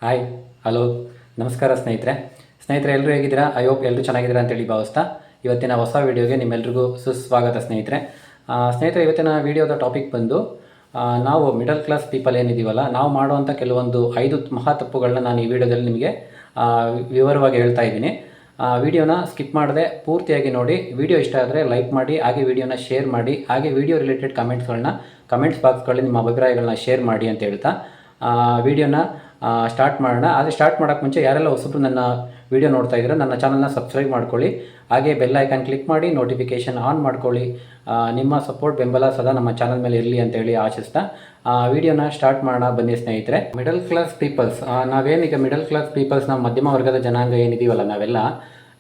Hi, hello, ನಮಸ್ಕಾರ ಸ್ನೇಹಿತರೆ ಎಲ್ಲರೂ ಹೇಗಿದ್ದೀರಾ? ಐ ಹೋಪ್ ಎಲ್ಲರೂ ಚೆನ್ನಾಗಿದ್ದೀರಾ ಅಂತೇಳಿ ಭಾವಿಸ್ತಾ ಇವತ್ತಿನ ಹೊಸ ವೀಡಿಯೋಗೆ ನಿಮ್ಮೆಲ್ರಿಗೂ ಸುಸ್ವಾಗತ ಸ್ನೇಹಿತರೆ ಇವತ್ತಿನ ವೀಡಿಯೋದ ಟಾಪಿಕ್ ಬಂದು ನಾವು ಮಿಡಲ್ ಕ್ಲಾಸ್ ಪೀಪಲ್ ಏನಿದ್ದೀವಲ್ಲ, ನಾವು ಮಾಡುವಂಥ ಕೆಲವೊಂದು 5 ಮಹಾ ತಪ್ಪುಗಳನ್ನ ನಾನು ಈ ವಿಡಿಯೋದಲ್ಲಿ ನಿಮಗೆ ವಿವರವಾಗಿ ಹೇಳ್ತಾ ಇದ್ದೀನಿ. ವಿಡಿಯೋನ ಸ್ಕಿಪ್ ಮಾಡದೆ ಪೂರ್ತಿಯಾಗಿ ನೋಡಿ. ವಿಡಿಯೋ ಇಷ್ಟ ಆದರೆ ಲೈಕ್ ಮಾಡಿ, ಹಾಗೆ ವಿಡಿಯೋನ ಶೇರ್ ಮಾಡಿ, ಹಾಗೆ ವಿಡಿಯೋ ರಿಲೇಟೆಡ್ ಕಮೆಂಟ್ಸ್ ಬಾಕ್ಸ್ಗಳಲ್ಲಿ ನಿಮ್ಮ ಅಭಿಪ್ರಾಯಗಳನ್ನ ಶೇರ್ ಮಾಡಿ ಅಂತ ಹೇಳ್ತಾ ವಿಡಿಯೋನ ಸ್ಟಾರ್ಟ್ ಮಾಡೋಣ. ಆದರೆ ಸ್ಟಾರ್ಟ್ ಮಾಡೋಕ್ಕೆ ಮುಂಚೆ ಯಾರೆಲ್ಲ ಹೊಸಬ್ರು ನನ್ನ ವಿಡಿಯೋ ನೋಡ್ತಾ ಇದ್ದೀರೋ ನನ್ನ ಚಾನಲ್ನ ಸಬ್ಸ್ಕ್ರೈಬ್ ಮಾಡ್ಕೊಳ್ಳಿ, ಹಾಗೆ ಬೆಲ್ ಐಕಾನ್ ಕ್ಲಿಕ್ ಮಾಡಿ ನೋಟಿಫಿಕೇಷನ್ ಆನ್ ಮಾಡ್ಕೊಳ್ಳಿ. ನಿಮ್ಮ ಸಪೋರ್ಟ್ ಬೆಂಬಲ ಸದಾ ನಮ್ಮ ಚಾನಲ್ ಮೇಲೆ ಇರಲಿ ಅಂತೇಳಿ ಆಶಿಸ್ತಾ ವಿಡಿಯೋನ ಸ್ಟಾರ್ಟ್ ಮಾಡೋಣ ಬನ್ನಿ ಸ್ನೇಹಿತರೆ. ಮಿಡಲ್ ಕ್ಲಾಸ್ ಪೀಪಲ್ಸ್, ನಾವೇನೀಗ ಮಿಡಲ್ ಕ್ಲಾಸ್ ಪೀಪಲ್ಸ್, ನಾವು ಮಧ್ಯಮ ವರ್ಗದ ಜನಾಂಗ ಏನಿದೀವಲ್ಲ, ನಾವೆಲ್ಲ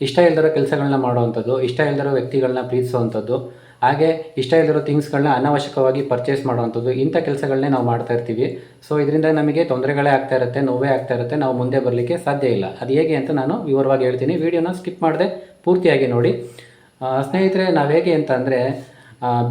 ಇಷ್ಟ ಇಲ್ದಿರೋ ಕೆಲಸಗಳನ್ನ ಮಾಡುವಂಥದ್ದು, ಇಷ್ಟ ಇಲ್ದಿರೋ ವ್ಯಕ್ತಿಗಳನ್ನ ಪ್ರೀತಿಸುವಂಥದ್ದು, ಹಾಗೆ ಇಷ್ಟ ಇಲ್ದಿರೋ ಥಿಂಗ್ಸ್ಗಳನ್ನ ಅನಾವಶ್ಯಕವಾಗಿ ಪರ್ಚೇಸ್ ಮಾಡುವಂಥದ್ದು, ಇಂಥ ಕೆಲಸಗಳನ್ನೇ ನಾವು ಮಾಡ್ತಾ ಇರ್ತೀವಿ. ಸೊ ಇದರಿಂದ ನಮಗೆ ತೊಂದರೆಗಳೇ ಆಗ್ತಾ ಇರುತ್ತೆ, ನೋವೇ ಆಗ್ತಾ ಇರುತ್ತೆ, ನಾವು ಮುಂದೆ ಬರಲಿಕ್ಕೆ ಸಾಧ್ಯ ಇಲ್ಲ. ಅದು ಹೇಗೆ ಅಂತ ನಾನು ವಿವರವಾಗಿ ಹೇಳ್ತೀನಿ. ವಿಡಿಯೋನ ಸ್ಕಿಪ್ ಮಾಡದೆ ಪೂರ್ತಿಯಾಗಿ ನೋಡಿ. ಸ್ನೇಹಿತರೆ, ನಾವು ಹೇಗೆ ಅಂತ ಅಂದರೆ,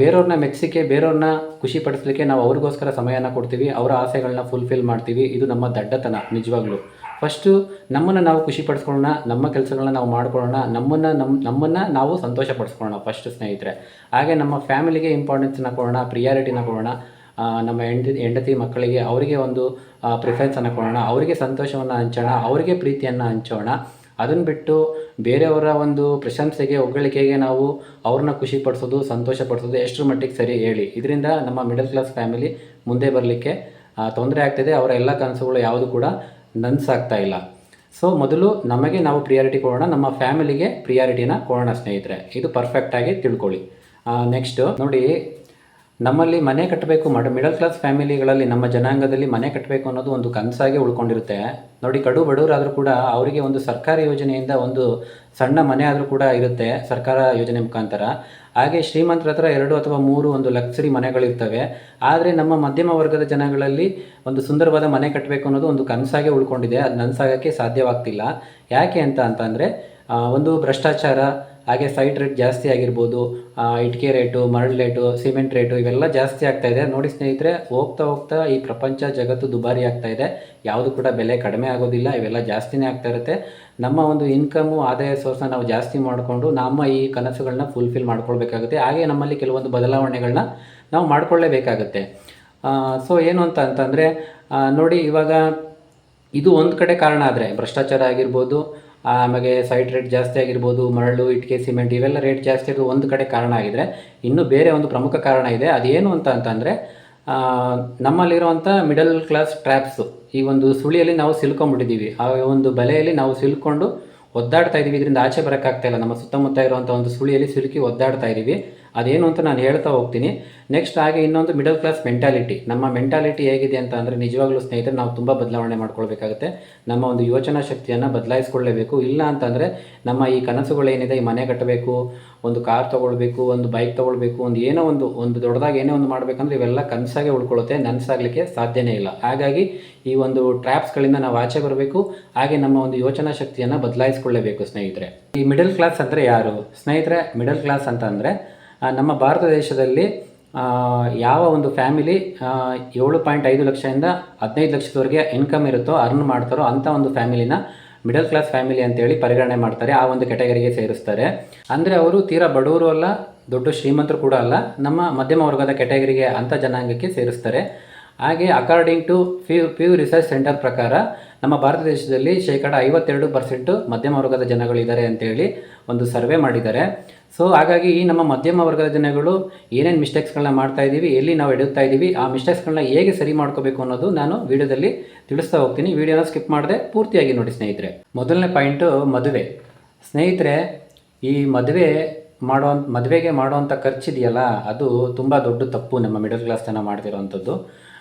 ಬೇರೆಯವ್ರನ್ನ ಮೆಚ್ಚಿಕೆ, ಬೇರೆಯವ್ರನ್ನ ಖುಷಿ ಪಡಿಸ್ಲಿಕ್ಕೆ ನಾವು ಅವ್ರಿಗೋಸ್ಕರ ಸಮಯನ ಕೊಡ್ತೀವಿ, ಅವರ ಆಸೆಗಳನ್ನ ಫುಲ್ಫಿಲ್ ಮಾಡ್ತೀವಿ. ಇದು ನಮ್ಮ ದಡ್ಡತನ ನಿಜವಾಗ್ಲೂ. ಫಸ್ಟು ನಮ್ಮನ್ನು ನಾವು ಖುಷಿ ಪಡಿಸ್ಕೊಳ್ಳೋಣ, ನಮ್ಮ ಕೆಲಸಗಳನ್ನ ನಾವು ಮಾಡ್ಕೊಳ್ಳೋಣ, ನಮ್ಮನ್ನು ನಾವು ಸಂತೋಷ ಪಡಿಸ್ಕೊಳ್ಳೋಣ ಫಸ್ಟ್ ಸ್ನೇಹಿತರೆ. ಹಾಗೆ ನಮ್ಮ ಫ್ಯಾಮಿಲಿಗೆ ಇಂಪಾರ್ಟೆನ್ಸನ್ನು ಕೊಡೋಣ, ಪ್ರಿಯಾರಿಟಿನ ಕೊಡೋಣ. ನಮ್ಮ ಹೆಂಡತಿ ಮಕ್ಕಳಿಗೆ ಅವರಿಗೆ ಒಂದು ಪ್ರಿಫರೆನ್ಸನ್ನು ಕೊಡೋಣ, ಅವರಿಗೆ ಸಂತೋಷವನ್ನು ಹಂಚೋಣ, ಅವರಿಗೆ ಪ್ರೀತಿಯನ್ನು ಹಂಚೋಣ. ಅದನ್ನು ಬಿಟ್ಟು ಬೇರೆಯವರ ಒಂದು ಪ್ರಶಂಸೆಗೆ, ಹೊಗಳಿಕೆಗೆ ನಾವು ಅವ್ರನ್ನ ಖುಷಿ ಪಡಿಸೋದು, ಸಂತೋಷ ಪಡಿಸೋದು ಎಷ್ಟರ ಮಟ್ಟಿಗೆ ಸರಿ ಹೇಳಿ? ಇದರಿಂದ ನಮ್ಮ ಮಿಡಲ್ ಕ್ಲಾಸ್ ಫ್ಯಾಮಿಲಿ ಮುಂದೆ ಬರಲಿಕ್ಕೆ ತೊಂದರೆ ಆಗ್ತಿದೆ. ಅವರ ಎಲ್ಲ ಕನಸುಗಳು ಯಾವುದು ಕೂಡ ನನಸಾಗ್ತಾ ಇಲ್ಲ. ಸೊ ಮೊದಲು ನಮಗೆ ನಾವು ಪ್ರಿಯಾರಿಟಿ ಕೊಡೋಣ, ನಮ್ಮ ಫ್ಯಾಮಿಲಿಗೆ ಪ್ರಿಯಾರಿಟಿನ ಕೊಡೋಣ ಸ್ನೇಹಿತರೆ. ಇದು ಪರ್ಫೆಕ್ಟಾಗಿ ತಿಳ್ಕೊಳ್ಳಿ. ನೆಕ್ಸ್ಟು ನೋಡಿ, ನಮ್ಮಲ್ಲಿ ಮನೆ ಕಟ್ಟಬೇಕು, ಮಿಡಲ್ ಕ್ಲಾಸ್ ಫ್ಯಾಮಿಲಿಗಳಲ್ಲಿ, ನಮ್ಮ ಜನಾಂಗದಲ್ಲಿ ಮನೆ ಕಟ್ಟಬೇಕು ಅನ್ನೋದು ಒಂದು ಕನಸಾಗಿ ಉಳ್ಕೊಂಡಿರುತ್ತೆ. ನೋಡಿ, ಕಡು ಬಡವರಾದರೂ ಕೂಡ ಅವರಿಗೆ ಒಂದು ಸರ್ಕಾರಿ ಯೋಜನೆಯಿಂದ ಒಂದು ಸಣ್ಣ ಮನೆ ಆದರೂ ಕೂಡ ಇರುತ್ತೆ, ಸರ್ಕಾರ ಯೋಜನೆ ಮುಖಾಂತರ. ಹಾಗೆ ಶ್ರೀಮಂತರ ಹತ್ರ 2 ಅಥವಾ 3 ಒಂದು ಲಕ್ಸರಿ ಮನೆಗಳಿರ್ತವೆ. ಆದರೆ ನಮ್ಮ ಮಧ್ಯಮ ವರ್ಗದ ಜನಗಳಲ್ಲಿ ಒಂದು ಸುಂದರವಾದ ಮನೆ ಕಟ್ಟಬೇಕು ಅನ್ನೋದು ಒಂದು ಕನಸಾಗೆ ಉಳ್ಕೊಂಡಿದೆ. ಅದು ನನಸಾಗೋಕ್ಕೆ ಸಾಧ್ಯವಾಗ್ತಿಲ್ಲ. ಯಾಕೆ ಅಂತಂದರೆ, ಒಂದು ಭ್ರಷ್ಟಾಚಾರ, ಹಾಗೆ ಸೈಟ್ ರೇಟ್ ಜಾಸ್ತಿ ಆಗಿರ್ಬೋದು, ಇಟ್ಟಿಗೆ ರೇಟು, ಮರಳು ರೇಟು, ಸಿಮೆಂಟ್ ರೇಟು ಇವೆಲ್ಲ ಜಾಸ್ತಿ ಆಗ್ತಾ ಇದೆ. ನೋಡಿ ಸ್ನೇಹಿತರೆ, ಹೋಗ್ತಾ ಈ ಪ್ರಪಂಚ ಜಗತ್ತು ದುಬಾರಿ ಆಗ್ತಾ ಇದೆ. ಯಾವುದು ಕೂಡ ಬೆಲೆ ಕಡಿಮೆ ಆಗೋದಿಲ್ಲ, ಇವೆಲ್ಲ ಜಾಸ್ತಿನೇ ಆಗ್ತಾ ಇರುತ್ತೆ. ನಮ್ಮ ಒಂದು ಇನ್ಕಮು, ಆದಾಯ ಸೋರ್ಸ್ನ ನಾವು ಜಾಸ್ತಿ ಮಾಡಿಕೊಂಡು ನಮ್ಮ ಈ ಕನಸುಗಳನ್ನ ಫುಲ್ಫಿಲ್ ಮಾಡ್ಕೊಳ್ಬೇಕಾಗುತ್ತೆ. ಹಾಗೆ ನಮ್ಮಲ್ಲಿ ಕೆಲವೊಂದು ಬದಲಾವಣೆಗಳನ್ನ ನಾವು ಮಾಡಿಕೊಳ್ಳೇಬೇಕಾಗುತ್ತೆ. ಸೊ ಏನು ಅಂತಂದರೆ, ನೋಡಿ, ಇವಾಗ ಇದು ಒಂದು ಕಡೆ ಕಾರಣ ಆದರೆ, ಭ್ರಷ್ಟಾಚಾರ ಆಗಿರ್ಬೋದು, ಆಮೇಲೆ ಸೈಟ್ ರೇಟ್ ಜಾಸ್ತಿ ಆಗಿರ್ಬೋದು, ಮರಳು, ಇಟ್ಟಿಗೆ, ಸಿಮೆಂಟ್ ಇವೆಲ್ಲ ರೇಟ್ ಜಾಸ್ತಿ ಇರೋದು ಒಂದು ಕಡೆ ಕಾರಣ ಆಗಿದರೆ, ಇನ್ನು ಬೇರೆ ಒಂದು ಪ್ರಮುಖ ಕಾರಣ ಇದೆ. ಅದೇನು ಅಂತಂದರೆ, ನಮ್ಮಲ್ಲಿರುವಂಥ ಮಿಡಲ್ ಕ್ಲಾಸ್ ಟ್ರ್ಯಾಪ್ಸು. ಈ ಒಂದು ಸುಳಿಯಲ್ಲಿ ನಾವು ಸಿಲ್ಕೊಂಡ್ಬಿಟ್ಟಿದ್ದೀವಿ, ಆ ಒಂದು ಬಲೆಯಲ್ಲಿ ನಾವು ಸಿಲ್ಕೊಂಡು ಒದ್ದಾಡ್ತಾ ಇದ್ದೀವಿ. ಇದರಿಂದ ಆಚೆ ಬರೋಕ್ಕಾಗ್ತಾ ಇಲ್ಲ. ನಮ್ಮ ಸುತ್ತಮುತ್ತ ಇರುವಂಥ ಒಂದು ಸುಳಿಯಲ್ಲಿ ಸಿಲುಕಿ ಒದ್ದಾಡ್ತಾ ಇದ್ದೀವಿ. ಅದೇನು ಅಂತ ನಾನು ಹೇಳ್ತಾ ಹೋಗ್ತೀನಿ. ನೆಕ್ಸ್ಟ್ ಹಾಗೆ ಇನ್ನೊಂದು ಮಿಡಲ್ ಕ್ಲಾಸ್ ಮೆಂಟಾಲಿಟಿ. ನಮ್ಮ ಮೆಂಟಾಲಿಟಿ ಹೇಗಿದೆ ಅಂತ ಅಂದರೆ, ನಿಜವಾಗ್ಲೂ ಸ್ನೇಹಿತರೆ, ನಾವು ತುಂಬ ಬದಲಾವಣೆ ಮಾಡ್ಕೊಳ್ಬೇಕಾಗುತ್ತೆ. ನಮ್ಮ ಒಂದು ಯೋಚನಾ ಶಕ್ತಿಯನ್ನು ಬದಲಾಯಿಸ್ಕೊಳ್ಳೇಬೇಕು. ಇಲ್ಲ ಅಂತಂದರೆ ನಮ್ಮ ಈ ಕನಸುಗಳೇನಿದೆ, ಈ ಮನೆ ಕಟ್ಟಬೇಕು, ಒಂದು ಕಾರ್ ತೊಗೊಳ್ಬೇಕು, ಒಂದು ಬೈಕ್ ತೊಗೊಳ್ಬೇಕು, ಒಂದು ದೊಡ್ಡದಾಗಿ ಏನೋ ಒಂದು ಮಾಡಬೇಕಂದ್ರೆ ಇವೆಲ್ಲ ಕನಸಾಗೆ ಉಳ್ಕೊಳ್ಳುತ್ತೆ, ನನಸಾಗಲಿಕ್ಕೆ ಸಾಧ್ಯನೇ ಇಲ್ಲ. ಹಾಗಾಗಿ ಈ ಒಂದು ಟ್ರ್ಯಾಪ್ಸ್ಗಳಿಂದ ನಾವು ಆಚೆ ಬರಬೇಕು. ಹಾಗೆ ನಮ್ಮ ಒಂದು ಯೋಚನಾ ಶಕ್ತಿಯನ್ನು ಬದಲಾಯಿಸ್ಕೊಳ್ಳೇಬೇಕು ಸ್ನೇಹಿತರೆ. ಈ ಮಿಡಲ್ ಕ್ಲಾಸ್ ಅಂದರೆ ಯಾರು ಸ್ನೇಹಿತರೆ? ಮಿಡಲ್ ಕ್ಲಾಸ್ ಅಂತ ಅಂದರೆ, ನಮ್ಮ ಭಾರತ ದೇಶದಲ್ಲಿ ಯಾವ ಒಂದು ಫ್ಯಾಮಿಲಿ 7.5 ಲಕ್ಷದಿಂದ 15 ಲಕ್ಷದವರೆಗೆ ಇನ್ಕಮ್ ಇರುತ್ತೋ, ಅರ್ನ್ ಮಾಡ್ತಾರೋ ಅಂಥ ಒಂದು ಫ್ಯಾಮಿಲಿನ ಮಿಡಲ್ ಕ್ಲಾಸ್ ಫ್ಯಾಮಿಲಿ ಅಂತೇಳಿ ಪರಿಗಣನೆ ಮಾಡ್ತಾರೆ. ಆ ಒಂದು ಕ್ಯಾಟಗರಿಗೆ ಸೇರಿಸ್ತಾರೆ. ಅಂದರೆ ಅವರು ತೀರಾ ಬಡವರು ಅಲ್ಲ, ದೊಡ್ಡ ಶ್ರೀಮಂತರು ಕೂಡ ಅಲ್ಲ, ನಮ್ಮ ಮಧ್ಯಮ ವರ್ಗದ ಕ್ಯಾಟಗರಿಗೆ, ಅಂಥ ಜನಾಂಗಕ್ಕೆ ಸೇರಿಸ್ತಾರೆ. ಹಾಗೆ according to Pew research centre ಪ್ರಕಾರ ನಮ್ಮ ಭಾರತ ದೇಶದಲ್ಲಿ 52% ಮಧ್ಯಮ ವರ್ಗದ ಜನಗಳಿದ್ದಾರೆ ಅಂತೇಳಿ ಒಂದು ಸರ್ವೆ ಮಾಡಿದ್ದಾರೆ. ಸೊ ಹಾಗಾಗಿ ಈ ನಮ್ಮ ಮಧ್ಯಮ ವರ್ಗದ ಜನಗಳು ಏನೇನು ಮಿಸ್ಟೇಕ್ಸ್ಗಳನ್ನ ಮಾಡ್ತಾ ಇದ್ದೀವಿ, ಎಲ್ಲಿ ನಾವು ಎಡುತ್ತಾ ಇದ್ದೀವಿ, ಆ ಮಿಸ್ಟೇಕ್ಸ್ಗಳನ್ನ ಹೇಗೆ ಸರಿ ಮಾಡ್ಕೋಬೇಕು ಅನ್ನೋದು ನಾನು ವಿಡಿಯೋದಲ್ಲಿ ತಿಳಿಸ್ತಾ ಹೋಗ್ತೀನಿ. ವಿಡಿಯೋನ ಸ್ಕಿಪ್ ಮಾಡದೆ ಪೂರ್ತಿಯಾಗಿ ನೋಡಿ ಸ್ನೇಹಿತರೆ. ಮೊದಲನೇ ಪಾಯಿಂಟು ಮದುವೆ. ಸ್ನೇಹಿತರೆ, ಈ ಮದುವೆಗೆ ಮಾಡುವಂಥ ಖರ್ಚಿದೆಯಲ್ಲ, ಅದು ತುಂಬ ದೊಡ್ಡ ತಪ್ಪು ನಮ್ಮ ಮಿಡಲ್ ಕ್ಲಾಸ್ ಜನ ಮಾಡ್ತಿರೋವಂಥದ್ದು.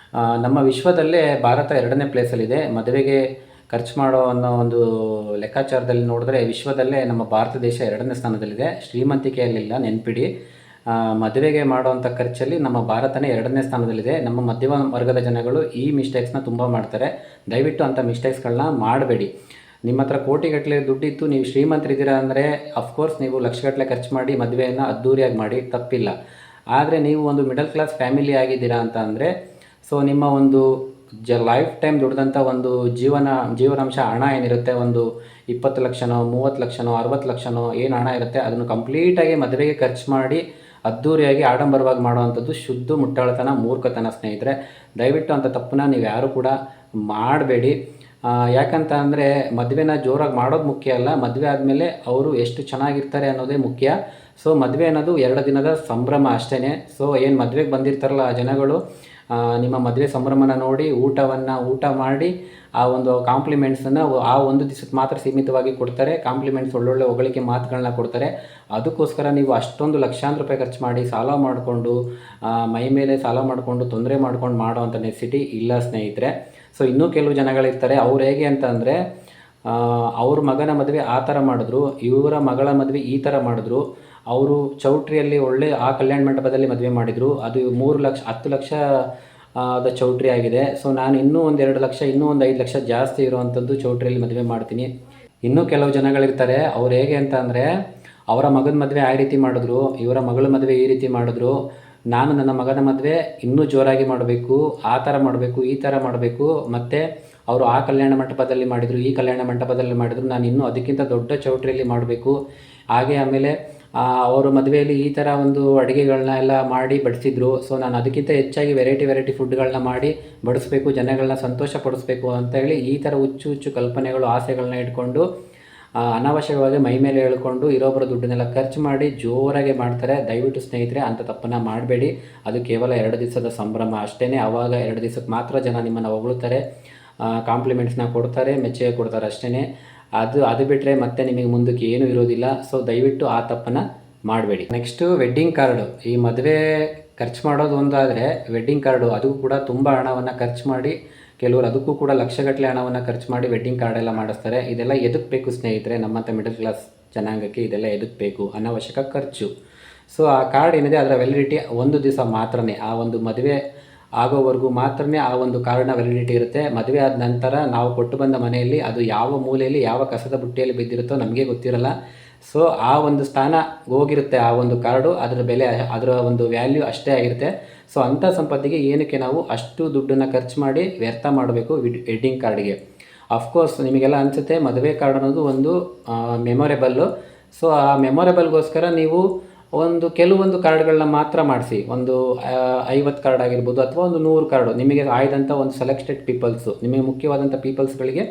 ನಮ್ಮ ವಿಶ್ವದಲ್ಲೇ ಭಾರತ 2ನೇ ಪ್ಲೇಸಲ್ಲಿದೆ ಮದುವೆಗೆ ಖರ್ಚು ಮಾಡೋ ಅನ್ನೋ ಒಂದು ಲೆಕ್ಕಾಚಾರದಲ್ಲಿ ನೋಡಿದ್ರೆ. ವಿಶ್ವದಲ್ಲೇ ನಮ್ಮ ಭಾರತ ದೇಶ 2ನೇ ಸ್ಥಾನದಲ್ಲಿದೆ, ಶ್ರೀಮಂತಿಕೆಯಲ್ಲಿಲ್ಲ, ನೆನ್ಪಿಡಿ. ಮದುವೆಗೆ ಮಾಡುವಂಥ ಖರ್ಚಲ್ಲಿ ನಮ್ಮ ಭಾರತನೇ 2ನೇ ಸ್ಥಾನದಲ್ಲಿದೆ. ನಮ್ಮ ಮಧ್ಯಮ ವರ್ಗದ ಜನಗಳು ಈ ಮಿಸ್ಟೇಕ್ಸ್ನ ತುಂಬ ಮಾಡ್ತಾರೆ. ದಯವಿಟ್ಟು ಅಂಥ ಮಿಸ್ಟೇಕ್ಸ್ಗಳನ್ನ ಮಾಡಬೇಡಿ. ನಿಮ್ಮ ಹತ್ರ ಕೋಟಿಗಟ್ಟಲೆ ದುಡ್ಡಿತ್ತು, ನೀವು ಶ್ರೀಮಂತರಿದ್ದೀರಾ ಅಂದರೆ ಅಫ್ಕೋರ್ಸ್ ನೀವು ಲಕ್ಷಗಟ್ಟಲೆ ಖರ್ಚು ಮಾಡಿ ಮದುವೆಯನ್ನು ಅದ್ದೂರಿಯಾಗಿ ಮಾಡಿ, ತಪ್ಪಿಲ್ಲ. ಆದರೆ ನೀವು ಒಂದು ಮಿಡಲ್ ಕ್ಲಾಸ್ ಫ್ಯಾಮಿಲಿ ಆಗಿದ್ದೀರಾ ಅಂತ ಅಂದರೆ, ಸೊ ನಿಮ್ಮ ಒಂದು ಲೈಫ್ ಟೈಮ್ ದುಡ್ದಂಥ ಒಂದು ಜೀವನಾಂಶ ಹಣ ಏನಿರುತ್ತೆ, ಒಂದು 20 ಲಕ್ಷನೋ 30 ಲಕ್ಷನೋ 60 ಲಕ್ಷನೋ ಏನು ಹಣ ಇರುತ್ತೆ ಅದನ್ನು ಕಂಪ್ಲೀಟಾಗಿ ಮದುವೆಗೆ ಖರ್ಚು ಮಾಡಿ ಅದ್ಧೂರಿಯಾಗಿ ಆಡಂಬರವಾಗಿ ಮಾಡುವಂಥದ್ದು ಶುದ್ಧ ಮುಟ್ಟಾಳತನ, ಮೂರ್ಖತನ ಸ್ನೇಹಿತರೆ. ದಯವಿಟ್ಟು ಅಂಥ ತಪ್ಪನ್ನ ನೀವು ಯಾರೂ ಕೂಡ ಮಾಡಬೇಡಿ. ಯಾಕಂತ ಅಂದರೆ ಮದುವೆನ ಜೋರಾಗಿ ಮಾಡೋದು ಮುಖ್ಯ ಅಲ್ಲ, ಮದುವೆ ಆದಮೇಲೆ ಅವರು ಎಷ್ಟು ಚೆನ್ನಾಗಿರ್ತಾರೆ ಅನ್ನೋದೇ ಮುಖ್ಯ. ಸೊ ಮದುವೆ ಅನ್ನೋದು 2 ದಿನದ ಸಂಭ್ರಮ ಅಷ್ಟೇ. ಸೊ ಏನು ಮದುವೆಗೆ ಬಂದಿರ್ತಾರಲ್ಲ ಆ ಜನಗಳು ನಿಮ್ಮ ಮದುವೆ ಸಂಭ್ರಮನ ನೋಡಿ ಊಟ ಮಾಡಿ ಆ ಒಂದು ಕಾಂಪ್ಲಿಮೆಂಟ್ಸನ್ನು ಆ ಒಂದು ದಿವಸಕ್ಕೆ ಮಾತ್ರ ಸೀಮಿತವಾಗಿ ಕೊಡ್ತಾರೆ. ಕಾಂಪ್ಲಿಮೆಂಟ್ಸ್ ಒಳ್ಳೊಳ್ಳೆ ಹೊಗಳಿಕೆ ಮಾತುಗಳನ್ನ ಕೊಡ್ತಾರೆ. ಅದಕ್ಕೋಸ್ಕರ ನೀವು ಅಷ್ಟೊಂದು ಲಕ್ಷಾಂತರ ರೂಪಾಯಿ ಖರ್ಚು ಮಾಡಿ ಸಾಲ ಮಾಡಿಕೊಂಡು ಮೈ ಮೇಲೆ ಸಾಲ ಮಾಡಿಕೊಂಡು ತೊಂದರೆ ಮಾಡ್ಕೊಂಡು ಮಾಡೋವಂಥ ನೆಸಿಟಿ ಇಲ್ಲ ಸ್ನೇಹಿತರೆ. ಸೊ ಇನ್ನೂ ಕೆಲವು ಜನಗಳಿರ್ತಾರೆ, ಅವ್ರು ಹೇಗೆ ಅಂತ ಅಂದರೆ ಅವ್ರ ಮಗನ ಮದುವೆ ಆ ಥರ ಮಾಡಿದ್ರು, ಇವರ ಮಗಳ ಮದುವೆ ಈ ಥರ ಮಾಡಿದ್ರು. ಅವರು ಚೌಟ್ರಿಯಲ್ಲಿ ಒಳ್ಳೆ ಆ ಕಲ್ಯಾಣ ಮಂಟಪದಲ್ಲಿ ಮದುವೆ ಮಾಡಿದರು, ಅದು 3 ಲಕ್ಷ 10 ಲಕ್ಷ ಅದ ಚೌಟ್ರಿ ಆಗಿದೆ. ಸೊ ನಾನು ಇನ್ನೂ ಒಂದು 2 ಲಕ್ಷ ಇನ್ನೂ ಒಂದು 5 ಲಕ್ಷ ಜಾಸ್ತಿ ಇರುವಂಥದ್ದು ಚೌಟ್ರಿಯಲ್ಲಿ ಮದುವೆ ಮಾಡ್ತೀನಿ. ಇನ್ನೂ ಕೆಲವು ಜನಗಳಿರ್ತಾರೆ, ಅವ್ರು ಹೇಗೆ ಅಂತ ಅಂದರೆ ಅವರ ಮಗನ ಮದುವೆ ಆ ರೀತಿ ಮಾಡಿದ್ರು, ಇವರ ಮಗಳ ಮದುವೆ ಈ ರೀತಿ ಮಾಡಿದ್ರು, ನಾನು ನನ್ನ ಮಗನ ಮದುವೆ ಇನ್ನೂ ಜೋರಾಗಿ ಮಾಡಬೇಕು, ಆ ಥರ ಮಾಡಬೇಕು, ಈ ಥರ ಮಾಡಬೇಕು, ಮತ್ತು ಅವರು ಆ ಕಲ್ಯಾಣ ಮಂಟಪದಲ್ಲಿ ಮಾಡಿದರು, ಈ ಕಲ್ಯಾಣ ಮಂಟಪದಲ್ಲಿ ಮಾಡಿದರು, ನಾನು ಇನ್ನೂ ಅದಕ್ಕಿಂತ ದೊಡ್ಡ ಚೌಟ್ರಿಯಲ್ಲಿ ಮಾಡಬೇಕು. ಹಾಗೆ ಆಮೇಲೆ ಅವರು ಮದುವೆಯಲ್ಲಿ ಈ ಥರ ಒಂದು ಅಡುಗೆಗಳನ್ನ ಎಲ್ಲ ಮಾಡಿ ಬಡಿಸಿದ್ರು. ಸೊ ನಾನು ಅದಕ್ಕಿಂತ ಹೆಚ್ಚಾಗಿ ವೆರೈಟಿ ಫುಡ್ಗಳನ್ನ ಮಾಡಿ ಬಡಿಸ್ಬೇಕು, ಜನಗಳನ್ನ ಸಂತೋಷ ಪಡಿಸ್ಬೇಕು ಅಂತೇಳಿ ಈ ಥರ ಹುಚ್ಚು ಕಲ್ಪನೆಗಳು, ಆಸೆಗಳನ್ನ ಇಟ್ಕೊಂಡು ಅನಾವಶ್ಯಕವಾಗಿ ಮೈ ಮೇಲೆ ಹೇಳ್ಕೊಂಡು ಇರೋಬ್ಬರ ದುಡ್ಡನ್ನೆಲ್ಲ ಖರ್ಚು ಮಾಡಿ ಜೋರಾಗಿ ಮಾಡ್ತಾರೆ. ದಯವಿಟ್ಟು ಸ್ನೇಹಿತರೆ ಅಂಥ ತಪ್ಪನ್ನು ಮಾಡಬೇಡಿ. ಅದು ಕೇವಲ 2 ದಿವಸದ ಸಂಭ್ರಮ ಅಷ್ಟೇ. ಆವಾಗ 2 ದಿವಸಕ್ಕೆ ಮಾತ್ರ ಜನ ನಿಮ್ಮನ್ನು ಹೊಗಳುತ್ತಾರೆ, ಕಾಂಪ್ಲಿಮೆಂಟ್ಸ್ನ ಕೊಡ್ತಾರೆ, ಮೆಚ್ಚುಗೆ ಕೊಡ್ತಾರೆ ಅಷ್ಟೇ. ಅದು ಬಿಟ್ಟರೆ ಮತ್ತೆ ನಿಮಗೆ ಮುಂದಕ್ಕೆ ಏನೂ ಇರೋದಿಲ್ಲ. ಸೊ ದಯವಿಟ್ಟು ಆ ತಪ್ಪನ್ನು ಮಾಡಬೇಡಿ. Next wedding card. ಈ ಮದುವೆ ಖರ್ಚು ಮಾಡೋದು ಒಂದಾದರೆ ವೆಡ್ಡಿಂಗ್ ಕಾರ್ಡು ಅದಕ್ಕೂ ಕೂಡ ತುಂಬ ಹಣವನ್ನು ಖರ್ಚು ಮಾಡಿ, ಕೆಲವರು ಅದಕ್ಕೂ ಕೂಡ ಲಕ್ಷಗಟ್ಟಲೆ ಹಣವನ್ನು ಖರ್ಚು ಮಾಡಿ ವೆಡ್ಡಿಂಗ್ ಕಾರ್ಡೆಲ್ಲ ಮಾಡಿಸ್ತಾರೆ. ಇದೆಲ್ಲ ಎದಕ್ಕೆ ಬೇಕು ಸ್ನೇಹಿತರೆ? ನಮ್ಮಂಥ ಮಿಡಲ್ ಕ್ಲಾಸ್ ಜನಾಂಗಕ್ಕೆ ಇದೆಲ್ಲ ಎದಕ್ಕೆ ಬೇಕು? ಅನಾವಶ್ಯಕ ಖರ್ಚು. ಸೊ ಆ ಕಾರ್ಡ್ ಏನಿದೆ ಅದರ ವ್ಯಾಲಿಡಿಟಿ 1 ದಿವಸ ಮಾತ್ರನೇ, ಆ ಒಂದು ಮದುವೆ ಆಗೋವರೆಗೂ ಮಾತ್ರನೇ ಆ ಒಂದು ಕಾರ್ಡ್ನ ವ್ಯಾಲಿಡಿಟಿ ಇರುತ್ತೆ. ಮದುವೆ ಆದ ನಂತರ ನಾವು ಕೊಟ್ಟು ಬಂದ ಮನೆಯಲ್ಲಿ ಅದು ಯಾವ ಮೂಲೆಯಲ್ಲಿ ಯಾವ ಕಸದ ಬುಟ್ಟಿಯಲ್ಲಿ ಬಿದ್ದಿರುತ್ತೋ ನಮಗೆ ಗೊತ್ತಿರಲ್ಲ. ಸೊ ಆ ಒಂದು ಸ್ಥಾನ ಹೋಗಿರುತ್ತೆ ಆ ಒಂದು ಕಾರ್ಡು, ಅದರ ಬೆಲೆ, ಅದರ ಒಂದು ವ್ಯಾಲ್ಯೂ ಅಷ್ಟೇ ಆಗಿರುತ್ತೆ. ಸೊ ಅಂಥ ಸಂಪತ್ತಿಗೆ ಏನಕ್ಕೆ ನಾವು ಅಷ್ಟು ದುಡ್ಡನ್ನು ಖರ್ಚು ಮಾಡಿ ವ್ಯರ್ಥ ಮಾಡಬೇಕು ವೆಡ್ಡಿಂಗ್ ಕಾರ್ಡಿಗೆ? ಅಫ್ಕೋರ್ಸ್ ನಿಮಗೆಲ್ಲ ಅನಿಸುತ್ತೆ ಮದುವೆ ಕಾರ್ಡ್ ಅನ್ನೋದು ಒಂದು ಮೆಮೊರೇಬಲ್ಲು. ಸೊ ಆ ಮೆಮೊರೇಬಲ್ಗೋಸ್ಕರ ನೀವು ಕೆಲವೊಂದು ಕಾರ್ಡ್ಗಳನ್ನ ಮಾತ್ರ ಮಾಡಿಸಿ, ಒಂದು 50 ಕಾರ್ಡ್ ಆಗಿರ್ಬೋದು ಅಥವಾ ಒಂದು 100 ಕಾರ್ಡು, ನಿಮಗೆ ಆಯ್ದಂಥ ಒಂದು ಸೆಲೆಕ್ಟೆಡ್ ಪೀಪಲ್ಸು, ನಿಮಗೆ ಮುಖ್ಯವಾದಂಥ ಪೀಪಲ್ಸ್ಗಳಿಗೆ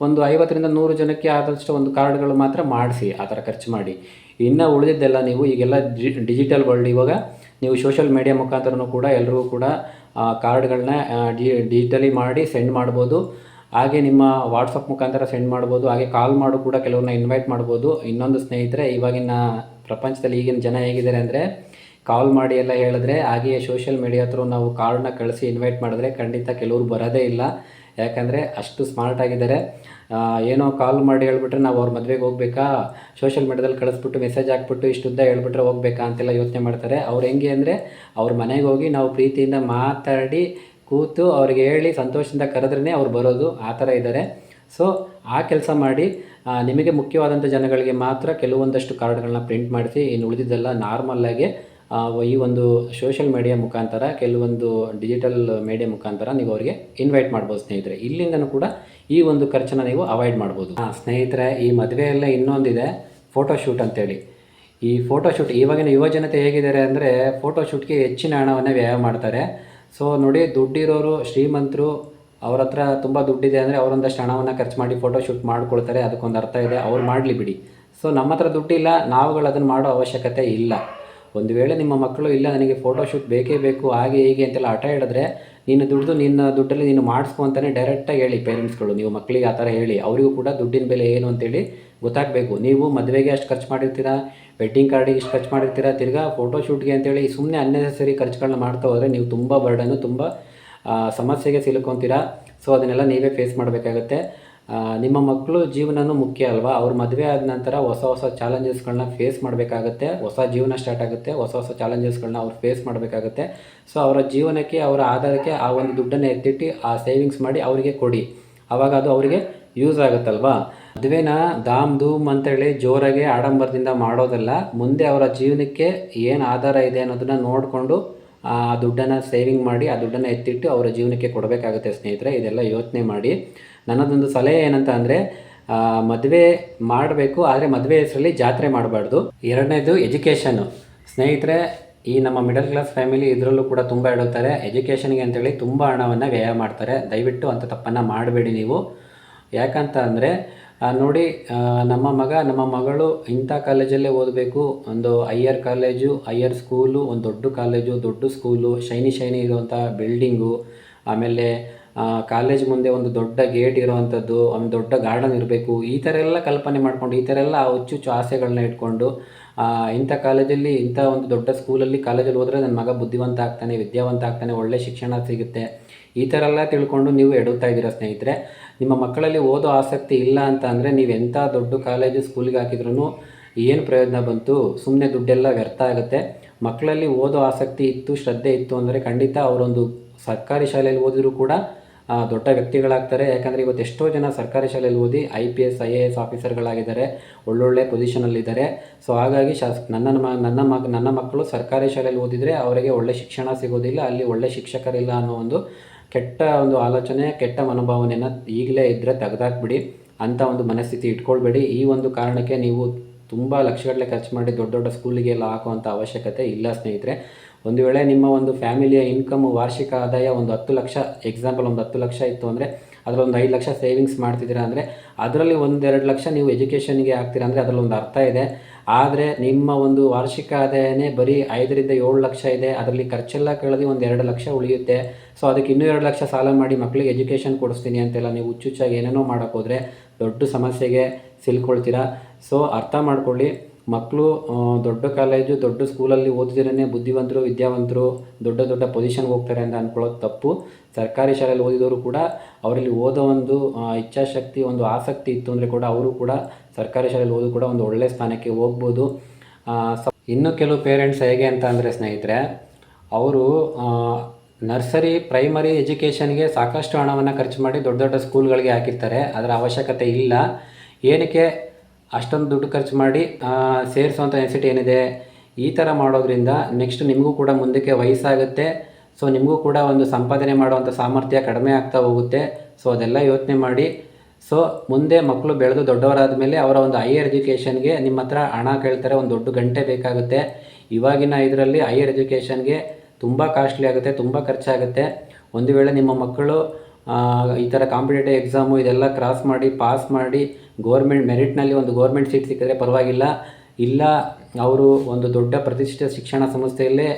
ಒಂದು 50ರಿಂದ 100 ಜನಕ್ಕೆ ಆದಷ್ಟು ಒಂದು ಕಾರ್ಡ್ಗಳು ಮಾತ್ರ ಮಾಡಿಸಿ, ಆ ಥರ ಖರ್ಚು ಮಾಡಿ. ಇನ್ನು ಉಳಿದಿದ್ದೆಲ್ಲ ನೀವು ಈಗೆಲ್ಲ ಡಿಜಿಟಲ್ ವರ್ಲ್ಡ್, ಇವಾಗ ನೀವು ಸೋಷಿಯಲ್ ಮೀಡಿಯಾ ಮುಖಾಂತರನೂ ಕೂಡ ಎಲ್ಲರಿಗೂ ಕೂಡ ಕಾರ್ಡ್ಗಳನ್ನ ಡಿಜಿಟಲಿ ಮಾಡಿ ಸೆಂಡ್ ಮಾಡ್ಬೋದು. ಹಾಗೆ ನಿಮ್ಮ ವಾಟ್ಸಪ್ ಮುಖಾಂತರ ಸೆಂಡ್ ಮಾಡ್ಬೋದು. ಹಾಗೆ ಕಾಲ್ ಮಾಡು ಕೂಡ ಕೆಲವ್ರನ್ನ ಇನ್ವೈಟ್ ಮಾಡ್ಬೋದು. ಇನ್ನೊಂದು ಸ್ನೇಹಿತರೆ, ಇವಾಗಿನ ಪ್ರಪಂಚದಲ್ಲಿ ಈಗಿನ ಜನ ಹೇಗಿದ್ದಾರೆ ಅಂದರೆ ಕಾಲ್ ಮಾಡಿ ಎಲ್ಲ ಹೇಳಿದ್ರೆ, ಹಾಗೆಯೇ ಸೋಷಿಯಲ್ ಮೀಡಿಯಾ ಥ್ರೂ ನಾವು ಕಾರ್ಡನ್ನ ಕಳಿಸಿ ಇನ್ವೈಟ್ ಮಾಡಿದ್ರೆ ಖಂಡಿತ ಕೆಲವರು ಬರೋದೇ ಇಲ್ಲ. ಯಾಕಂದರೆ ಅಷ್ಟು ಸ್ಮಾರ್ಟ್ ಆಗಿದ್ದಾರೆ. ಏನೋ ಕಾಲ್ ಮಾಡಿ ಹೇಳ್ಬಿಟ್ರೆ ನಾವು ಅವ್ರ ಮದುವೆಗೆ ಹೋಗ್ಬೇಕಾ, ಸೋಷಿಯಲ್ ಮೀಡ್ಯಾದಲ್ಲಿ ಕಳಿಸ್ಬಿಟ್ಟು ಮೆಸೇಜ್ ಹಾಕ್ಬಿಟ್ಟು ಇಷ್ಟುದ್ದ ಹೇಳ್ಬಿಟ್ರೆ ಹೋಗ್ಬೇಕಾ ಅಂತೆಲ್ಲ ಯೋಚನೆ ಮಾಡ್ತಾರೆ. ಅವ್ರು ಹೆಂಗೆ ಅಂದರೆ ಅವ್ರ ಮನೆಗೆ ಹೋಗಿ ನಾವು ಪ್ರೀತಿಯಿಂದ ಮಾತಾಡಿ ಕೂತು ಅವ್ರಿಗೆ ಹೇಳಿ ಸಂತೋಷದಿಂದ ಕರೆದ್ರೇ ಅವ್ರು ಬರೋದು, ಆ ಥರ ಇದ್ದಾರೆ. ಸೊ ಆ ಕೆಲಸ ಮಾಡಿ. ನಿಮಗೆ ಮುಖ್ಯವಾದಂಥ ಜನಗಳಿಗೆ ಮಾತ್ರ ಕೆಲವೊಂದಷ್ಟು ಕಾರ್ಡ್ಗಳನ್ನ ಪ್ರಿಂಟ್ ಮಾಡಿಸಿ, ಇನ್ನು ಉಳಿದಿದ್ದೆಲ್ಲ ನಾರ್ಮಲ್ಲಾಗಿ ಈ ಒಂದು ಸೋಷಿಯಲ್ ಮೀಡಿಯಾ ಮುಖಾಂತರ, ಕೆಲವೊಂದು ಡಿಜಿಟಲ್ ಮೀಡಿಯಾ ಮುಖಾಂತರ ನೀವು ಅವರಿಗೆ ಇನ್ವೈಟ್ ಮಾಡ್ಬೋದು ಸ್ನೇಹಿತರೆ. ಇಲ್ಲಿಂದನೂ ಕೂಡ ಈ ಒಂದು ಖರ್ಚನ್ನು ನೀವು ಅವಾಯ್ಡ್ ಮಾಡ್ಬೋದು. ಸ್ನೇಹಿತರೆ, ಈ ಮದುವೆಯಲ್ಲ ಇನ್ನೊಂದಿದೆ ಫೋಟೋಶೂಟ್ ಅಂತೇಳಿ. ಈ ಫೋಟೋಶೂಟ್ ಇವಾಗಿನ ಯುವಜನತೆ ಹೇಗಿದ್ದಾರೆ ಅಂದರೆ ಫೋಟೋಶೂಟ್ಗೆ ಹೆಚ್ಚಿನ ಹಣವನ್ನು ವ್ಯಯ ಮಾಡ್ತಾರೆ. ಸೊ ನೋಡಿ, ದುಡ್ಡಿರೋರು, ಶ್ರೀಮಂತರು, ಅವ್ರ ಹತ್ರ ತುಂಬ ದುಡ್ಡಿದೆ ಅಂದರೆ ಅವರೊಂದಷ್ಟು ಹಣವನ್ನು ಖರ್ಚು ಮಾಡಿ ಫೋಟೋಶೂಟ್ ಮಾಡ್ಕೊಳ್ತಾರೆ. ಅದಕ್ಕೊಂದು ಅರ್ಥ ಇದೆ, ಅವ್ರು ಮಾಡಲಿ ಬಿಡಿ. ಸೊ ನಮ್ಮ ಹತ್ರ ದುಡ್ಡಿಲ್ಲ, ನಾವುಗಳು ಅದನ್ನು ಮಾಡೋ ಅವಶ್ಯಕತೆ ಇಲ್ಲ. ಒಂದು ವೇಳೆ ನಿಮ್ಮ ಮಕ್ಕಳು ಇಲ್ಲ ನನಗೆ ಫೋಟೋಶೂಟ್ ಬೇಕೇ ಬೇಕು ಹಾಗೆ ಹೀಗೆ ಅಂತೆಲ್ಲ ಹಠ ಹಿಡಿದ್ರೆ, ನಿನ್ನ ದುಡ್ಡಲ್ಲಿ ನೀನು ಮಾಡಿಸ್ಕೊ ಅಂತಲೇ ಡೈರೆಕ್ಟಾಗಿ ಹೇಳಿ ಪೇರೆಂಟ್ಸ್ಗಳು. ನೀವು ಮಕ್ಕಳಿಗೆ ಆ ಥರ ಹೇಳಿ, ಅವರಿಗೂ ಕೂಡ ದುಡ್ಡಿನ ಬೆಲೆ ಏನು ಅಂತೇಳಿ ಗೊತ್ತಾಗಬೇಕು. ನೀವು ಮದುವೆಗೆ ಅಷ್ಟು ಖರ್ಚು ಮಾಡಿರ್ತೀರಾ, ವೆಡ್ಡಿಂಗ್ ಕಾರ್ಡಿಗೆ ಇಷ್ಟು ಖರ್ಚು ಮಾಡಿರ್ತೀರಾ, ತಿರ್ಗಾ ಫೋಟೋಶೂಟ್ಗೆ ಅಂತೇಳಿ ಸುಮ್ಮನೆ ಅನ್ನೆಸರಿ ಖರ್ಚುಗಳನ್ನ ಮಾಡ್ತಾ ಹೋದರೆ ನೀವು ತುಂಬ ಬರ್ಡನ್ನು, ತುಂಬ ಸಮಸ್ಯೆಗೆ ಸಿಲುಕೊಂತೀರಾ. ಸೊ ಅದನ್ನೆಲ್ಲ ನೀವೇ ಫೇಸ್ ಮಾಡಬೇಕಾಗತ್ತೆ. ನಿಮ್ಮ ಮಕ್ಕಳು ಜೀವನನೂ ಮುಖ್ಯ ಅಲ್ವಾ? ಅವ್ರ ಮದುವೆ ಆದ ನಂತರ ಹೊಸ ಚಾಲೆಂಜಸ್ಗಳನ್ನ ಫೇಸ್ ಮಾಡಬೇಕಾಗತ್ತೆ. ಹೊಸ ಜೀವನ ಸ್ಟಾರ್ಟ್ ಆಗುತ್ತೆ, ಹೊಸ ಚಾಲೆಂಜಸ್ಗಳನ್ನ ಅವ್ರು ಫೇಸ್ ಮಾಡಬೇಕಾಗತ್ತೆ. ಸೊ ಅವರ ಜೀವನಕ್ಕೆ, ಅವರ ಆಧಾರಕ್ಕೆ ಆ ಒಂದು ದುಡ್ಡನ್ನು ಎತ್ತಿಟ್ಟು ಆ ಸೇವಿಂಗ್ಸ್ ಮಾಡಿ ಅವರಿಗೆ ಕೊಡಿ. ಆವಾಗ ಅದು ಅವರಿಗೆ ಯೂಸ್ ಆಗುತ್ತಲ್ವಾ? ಮದುವೆನ ಧಾಮ್ ಧೂಮ್ ಅಂತೇಳಿ ಜೋರಾಗಿ ಆಡಂಬರದಿಂದ ಮಾಡೋದಲ್ಲ, ಮುಂದೆ ಅವರ ಜೀವನಕ್ಕೆ ಏನು ಆಧಾರ ಇದೆ ಅನ್ನೋದನ್ನು ನೋಡಿಕೊಂಡು ಆ ದುಡ್ಡನ್ನು ಸೇವಿಂಗ್ ಮಾಡಿ ಆ ದುಡ್ಡನ್ನು ಎತ್ತಿಟ್ಟು ಅವರ ಜೀವನಕ್ಕೆ ಕೊಡಬೇಕಾಗುತ್ತೆ ಸ್ನೇಹಿತರೆ. ಇದೆಲ್ಲ ಯೋಚನೆ ಮಾಡಿ. ನನ್ನದೊಂದು ಸಲಹೆ ಏನಂತ ಅಂದರೆ, ಮದುವೆ ಮಾಡಬೇಕು, ಆದರೆ ಮದುವೆ ಹೆಸರಲ್ಲಿ ಜಾತ್ರೆ ಮಾಡಬಾರ್ದು. ಎರಡನೇದು ಎಜುಕೇಷನ್ನು. ಸ್ನೇಹಿತರೆ, ಈ ನಮ್ಮ ಮಿಡಲ್ ಕ್ಲಾಸ್ ಫ್ಯಾಮಿಲಿ ಇದರಲ್ಲೂ ಕೂಡ ತುಂಬ ಎಡುತ್ತಾರೆ. ಎಜುಕೇಷನ್ಗೆ ಅಂತೇಳಿ ತುಂಬ ಹಣವನ್ನು ವ್ಯಯ ಮಾಡ್ತಾರೆ. ದಯವಿಟ್ಟು ಅಂಥ ತಪ್ಪನ್ನು ಮಾಡಬೇಡಿ ನೀವು. ಯಾಕಂತ ಅಂದರೆ ನೋಡಿ, ನಮ್ಮ ಮಗ ನಮ್ಮ ಮಗಳು ಇಂಥ ಕಾಲೇಜಲ್ಲೇ ಓದಬೇಕು, ಒಂದು ಹೈಯರ್ ಕಾಲೇಜು, ಹೈಯರ್ ಸ್ಕೂಲು, ಒಂದು ದೊಡ್ಡ ಕಾಲೇಜು, ದೊಡ್ಡ ಸ್ಕೂಲು, ಶೈನಿ ಇರುವಂಥ ಬಿಲ್ಡಿಂಗು, ಆಮೇಲೆ ಕಾಲೇಜ್ ಮುಂದೆ ಒಂದು ದೊಡ್ಡ ಗೇಟ್ ಇರುವಂಥದ್ದು, ಒಂದು ದೊಡ್ಡ ಗಾರ್ಡನ್ ಇರಬೇಕು, ಈ ಥರ ಎಲ್ಲ ಕಲ್ಪನೆ ಮಾಡ್ಕೊಂಡು, ಈ ಥರ ಎಲ್ಲ ಹುಚ್ಚು ಆಸೆಗಳನ್ನ ಇಟ್ಕೊಂಡು ಇಂಥ ಕಾಲೇಜಲ್ಲಿ, ಇಂಥ ಒಂದು ದೊಡ್ಡ ಸ್ಕೂಲಲ್ಲಿ ಕಾಲೇಜಲ್ಲಿ ಹೋದರೆ ನನ್ನ ಮಗ ಬುದ್ಧಿವಂತ ಆಗ್ತಾನೆ, ವಿದ್ಯಾವಂತ ಆಗ್ತಾನೆ, ಒಳ್ಳೆ ಶಿಕ್ಷಣ ಸಿಗುತ್ತೆ, ಈ ಥರ ಎಲ್ಲ ತಿಳ್ಕೊಂಡು ನೀವು ಎಡುತ್ತಾ ಇದ್ದೀರಾ ಸ್ನೇಹಿತರೆ. ನಿಮ್ಮ ಮಕ್ಕಳಲ್ಲಿ ಓದೋ ಆಸಕ್ತಿ ಇಲ್ಲ ಅಂತ ಅಂದರೆ ನೀವು ಎಂಥ ದೊಡ್ಡ ಕಾಲೇಜು ಸ್ಕೂಲಿಗೆ ಹಾಕಿದ್ರೂ ಏನು ಪ್ರಯೋಜನ ಬಂತು? ಸುಮ್ಮನೆ ದುಡ್ಡೆಲ್ಲ ವ್ಯರ್ಥ ಆಗುತ್ತೆ. ಮಕ್ಕಳಲ್ಲಿ ಓದೋ ಆಸಕ್ತಿ ಇತ್ತು, ಶ್ರದ್ಧೆ ಇತ್ತು ಅಂದರೆ ಖಂಡಿತ ಅವರೊಂದು ಸರ್ಕಾರಿ ಶಾಲೆಯಲ್ಲಿ ಓದಿದ್ರು ಕೂಡ ದೊಡ್ಡ ವ್ಯಕ್ತಿಗಳಾಗ್ತಾರೆ. ಯಾಕಂದರೆ ಇವತ್ತು ಎಷ್ಟೋ ಜನ ಸರ್ಕಾರಿ ಶಾಲೆಯಲ್ಲಿ ಓದಿ IPS IAS ಆಫೀಸರ್ಗಳಾಗಿದ್ದಾರೆ, ಒಳ್ಳೊಳ್ಳೆ ಪೊಸಿಷನಲ್ಲಿದ್ದಾರೆ. ಸೊ ಹಾಗಾಗಿ ನನ್ನ ಮಕ್ಕಳು ಸರ್ಕಾರಿ ಶಾಲೆಯಲ್ಲಿ ಓದಿದರೆ ಅವರಿಗೆ ಒಳ್ಳೆ ಶಿಕ್ಷಣ ಸಿಗೋದಿಲ್ಲ, ಅಲ್ಲಿ ಒಳ್ಳೆ ಶಿಕ್ಷಕರಿಲ್ಲ ಅನ್ನೋ ಒಂದು ಕೆಟ್ಟ ಒಂದು ಆಲೋಚನೆ, ಕೆಟ್ಟ ಮನೋಭಾವನೆಯನ್ನು ಈಗಲೇ ಇದ್ದರೆ ತೆಗೆದಾಕ್ಬಿಡಿ. ಅಂಥ ಒಂದು ಮನಸ್ಥಿತಿ ಇಟ್ಕೊಳ್ಬೇಡಿ. ಈ ಒಂದು ಕಾರಣಕ್ಕೆ ನೀವು ತುಂಬ ಲಕ್ಷಗಟ್ಟಲೆ ಖರ್ಚು ಮಾಡಿ ದೊಡ್ಡ ದೊಡ್ಡ ಸ್ಕೂಲಿಗೆಲ್ಲ ಹಾಕುವಂಥ ಅವಶ್ಯಕತೆ ಇಲ್ಲ ಸ್ನೇಹಿತರೆ. ಒಂದು ವೇಳೆ ನಿಮ್ಮ ಒಂದು ಫ್ಯಾಮಿಲಿಯ ಇನ್ಕಮ್, ವಾರ್ಷಿಕ ಆದಾಯ ಒಂದು 10 ಲಕ್ಷ, ಎಕ್ಸಾಂಪಲ್ ಒಂದು 10 ಲಕ್ಷ ಇತ್ತು ಅಂದರೆ ಅದರಲ್ಲಿ ಒಂದು 5 ಲಕ್ಷ ಸೇವಿಂಗ್ಸ್ ಮಾಡ್ತಿದ್ದೀರಾ ಅಂದರೆ ಅದರಲ್ಲಿ 1-2 ಲಕ್ಷ ನೀವು ಎಜುಕೇಷನ್ಗೆ ಹಾಕ್ತೀರಾ ಅಂದರೆ ಅದರಲ್ಲಿ ಒಂದು ಅರ್ಥ ಇದೆ. ಆದರೆ ನಿಮ್ಮ ಒಂದು ವಾರ್ಷಿಕ ಆದಾಯನೇ ಬರೀ 5-7 ಲಕ್ಷ ಇದೆ, ಅದರಲ್ಲಿ ಖರ್ಚೆಲ್ಲ ಕಳೆದು ಒಂದು 2 ಲಕ್ಷ ಉಳಿಯುತ್ತೆ. ಸೊ ಅದಕ್ಕೆ ಇನ್ನೂ 2 ಲಕ್ಷ ಸಾಲ ಮಾಡಿ ಮಕ್ಕಳಿಗೆ ಎಜುಕೇಷನ್ ಕೊಡಿಸ್ತೀನಿ ಅಂತೆಲ್ಲ ನೀವು ಹುಚ್ಚುಚ್ಚಾಗಿ ಏನೇನೋ ಮಾಡೋಕ್ಕೋದ್ರೆ ದೊಡ್ಡ ಸಮಸ್ಯೆಗೆ ಸಿಲ್ಕೊಳ್ತೀರಾ. ಸೊ ಅರ್ಥ ಮಾಡ್ಕೊಳ್ಳಿ, ಮಕ್ಕಳು ದೊಡ್ಡ ಕಾಲೇಜು, ದೊಡ್ಡ ಸ್ಕೂಲಲ್ಲಿ ಓದಿದ್ರೇ ಬುದ್ಧಿವಂತರು, ವಿದ್ಯಾವಂತರು, ದೊಡ್ಡ ಪೊಸಿಷನ್ಗೆ ಹೋಗ್ತಾರೆ ಅಂತ ಅಂದ್ಕೊಳ್ಳೋದು ತಪ್ಪು. ಸರ್ಕಾರಿ ಶಾಲೆಯಲ್ಲಿ ಓದಿದವರು ಕೂಡ ಅವರಲ್ಲಿ ಓದೋ ಒಂದು ಇಚ್ಛಾಶಕ್ತಿ, ಒಂದು ಆಸಕ್ತಿ ಇತ್ತು ಅಂದರೆ ಕೂಡ ಅವರು ಕೂಡ ಸರ್ಕಾರಿ ಶಾಲೆಯಲ್ಲಿ ಓದು ಕೂಡ ಒಂದು ಒಳ್ಳೆಯ ಸ್ಥಾನಕ್ಕೆ ಹೋಗ್ಬೋದು. ಇನ್ನು ಕೆಲವು ಪೇರೆಂಟ್ಸ್ ಹೇಗೆ ಅಂತ ಅಂದರೆ ಸ್ನೇಹಿತರೆ, ಅವರು ನರ್ಸರಿ, ಪ್ರೈಮರಿ ಎಜುಕೇಷನ್ಗೆ ಸಾಕಷ್ಟು ಹಣವನ್ನು ಖರ್ಚು ಮಾಡಿ ದೊಡ್ಡ ಸ್ಕೂಲ್ಗಳಿಗೆ ಹಾಕಿರ್ತಾರೆ. ಅದರ ಅವಶ್ಯಕತೆ ಇಲ್ಲ. ಏನಕ್ಕೆ ಅಷ್ಟೊಂದು ದುಡ್ಡು ಖರ್ಚು ಮಾಡಿ ಸೇರಿಸುವಂಥ ನೆಸಿಟಿ ಏನಿದೆ? ಈ ಥರ ಮಾಡೋದ್ರಿಂದ ನೆಕ್ಸ್ಟ್ ನಿಮಗೂ ಕೂಡ ಮುಂದಕ್ಕೆ ವಯಸ್ಸಾಗುತ್ತೆ. ಸೊ ನಿಮಗೂ ಕೂಡ ಒಂದು ಸಂಪಾದನೆ ಮಾಡುವಂಥ ಸಾಮರ್ಥ್ಯ ಕಡಿಮೆ ಆಗ್ತಾ ಹೋಗುತ್ತೆ. ಸೊ ಅದೆಲ್ಲ ಯೋಚನೆ ಮಾಡಿ. ಸೊ ಮುಂದೆ ಮಕ್ಕಳು ಬೆಳೆದು ದೊಡ್ಡವರಾದ ಮೇಲೆ ಅವರ ಒಂದು ಹೈಯರ್ ಎಜುಕೇಷನ್ಗೆ ನಿಮ್ಮ ಹತ್ರ ಹಣ ಕೇಳ್ತಾರೆ, ಒಂದು ದೊಡ್ಡ ಗಂಟೆ ಬೇಕಾಗುತ್ತೆ. ಇವಾಗಿನ ಇದರಲ್ಲಿ ಹೈಯರ್ ಎಜುಕೇಷನ್ಗೆ ತುಂಬ ಕಾಸ್ಟ್ಲಿ ಆಗುತ್ತೆ, ತುಂಬ ಖರ್ಚಾಗುತ್ತೆ. ಒಂದು ವೇಳೆ ನಿಮ್ಮ ಮಕ್ಕಳು ಈ ಥರ ಕಾಂಪಿಟೇಟಿವ್ ಎಕ್ಸಾಮು ಇದೆಲ್ಲ ಕ್ರಾಸ್ ಮಾಡಿ ಪಾಸ್ ಮಾಡಿ ಗೋರ್ಮೆಂಟ್ ಮೆರಿಟ್ನಲ್ಲಿ ಒಂದು ಗೋರ್ಮೆಂಟ್ ಸೀಟ್ ಸಿಕ್ಕಿದ್ರೆ ಪರವಾಗಿಲ್ಲ, ಇಲ್ಲ ಅವರು ಒಂದು ದೊಡ್ಡ ಪ್ರತಿಷ್ಠಿತ ಶಿಕ್ಷಣ ಸಂಸ್ಥೆಯಲ್ಲೇ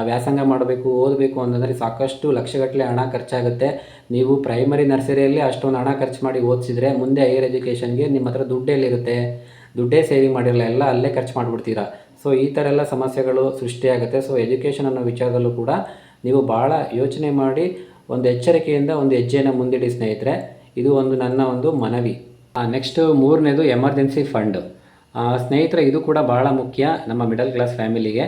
ವ್ಯಾಸಂಗ ಮಾಡಬೇಕು, ಓದಬೇಕು ಅಂತಂದರೆ ಸಾಕಷ್ಟು ಲಕ್ಷಗಟ್ಟಲೆ ಹಣ ಖರ್ಚಾಗುತ್ತೆ. ನೀವು ಪ್ರೈಮರಿ ನರ್ಸರಿಯಲ್ಲಿ ಅಷ್ಟೊಂದು ಹಣ ಖರ್ಚು ಮಾಡಿ ಓದಿಸಿದ್ರೆ ಮುಂದೆ ಹೈಯರ್ ಎಜುಕೇಷನ್ಗೆ ನಿಮ್ಮ ಹತ್ರ ದುಡ್ಡೇಲಿರುತ್ತೆ? ದುಡ್ಡೇ ಸೇವಿಂಗ್ ಮಾಡಿರಲ್ಲ, ಎಲ್ಲ ಅಲ್ಲೇ ಖರ್ಚು ಮಾಡಿಬಿಡ್ತೀರಾ. ಸೊ ಈ ಥರ ಎಲ್ಲ ಸಮಸ್ಯೆಗಳು ಸೃಷ್ಟಿಯಾಗುತ್ತೆ. ಸೊ ಎಜುಕೇಷನ್ ಅನ್ನೋ ವಿಚಾರದಲ್ಲೂ ಕೂಡ ನೀವು ಭಾಳ ಯೋಚನೆ ಮಾಡಿ ಒಂದು ಎಚ್ಚರಿಕೆಯಿಂದ ಒಂದು ಹೆಜ್ಜೆಯನ್ನು ಮುಂದಿಡಿ ಸ್ನೇಹಿತರೆ. ಇದು ಒಂದು ನನ್ನ ಒಂದು ಮನವಿ. ನೆಕ್ಸ್ಟು 3ನೇದು ಎಮರ್ಜೆನ್ಸಿ ಫಂಡ್. ಸ್ನೇಹಿತರೆ, ಇದು ಕೂಡ ಭಾಳ ಮುಖ್ಯ ನಮ್ಮ ಮಿಡಲ್ ಕ್ಲಾಸ್ ಫ್ಯಾಮಿಲಿಗೆ.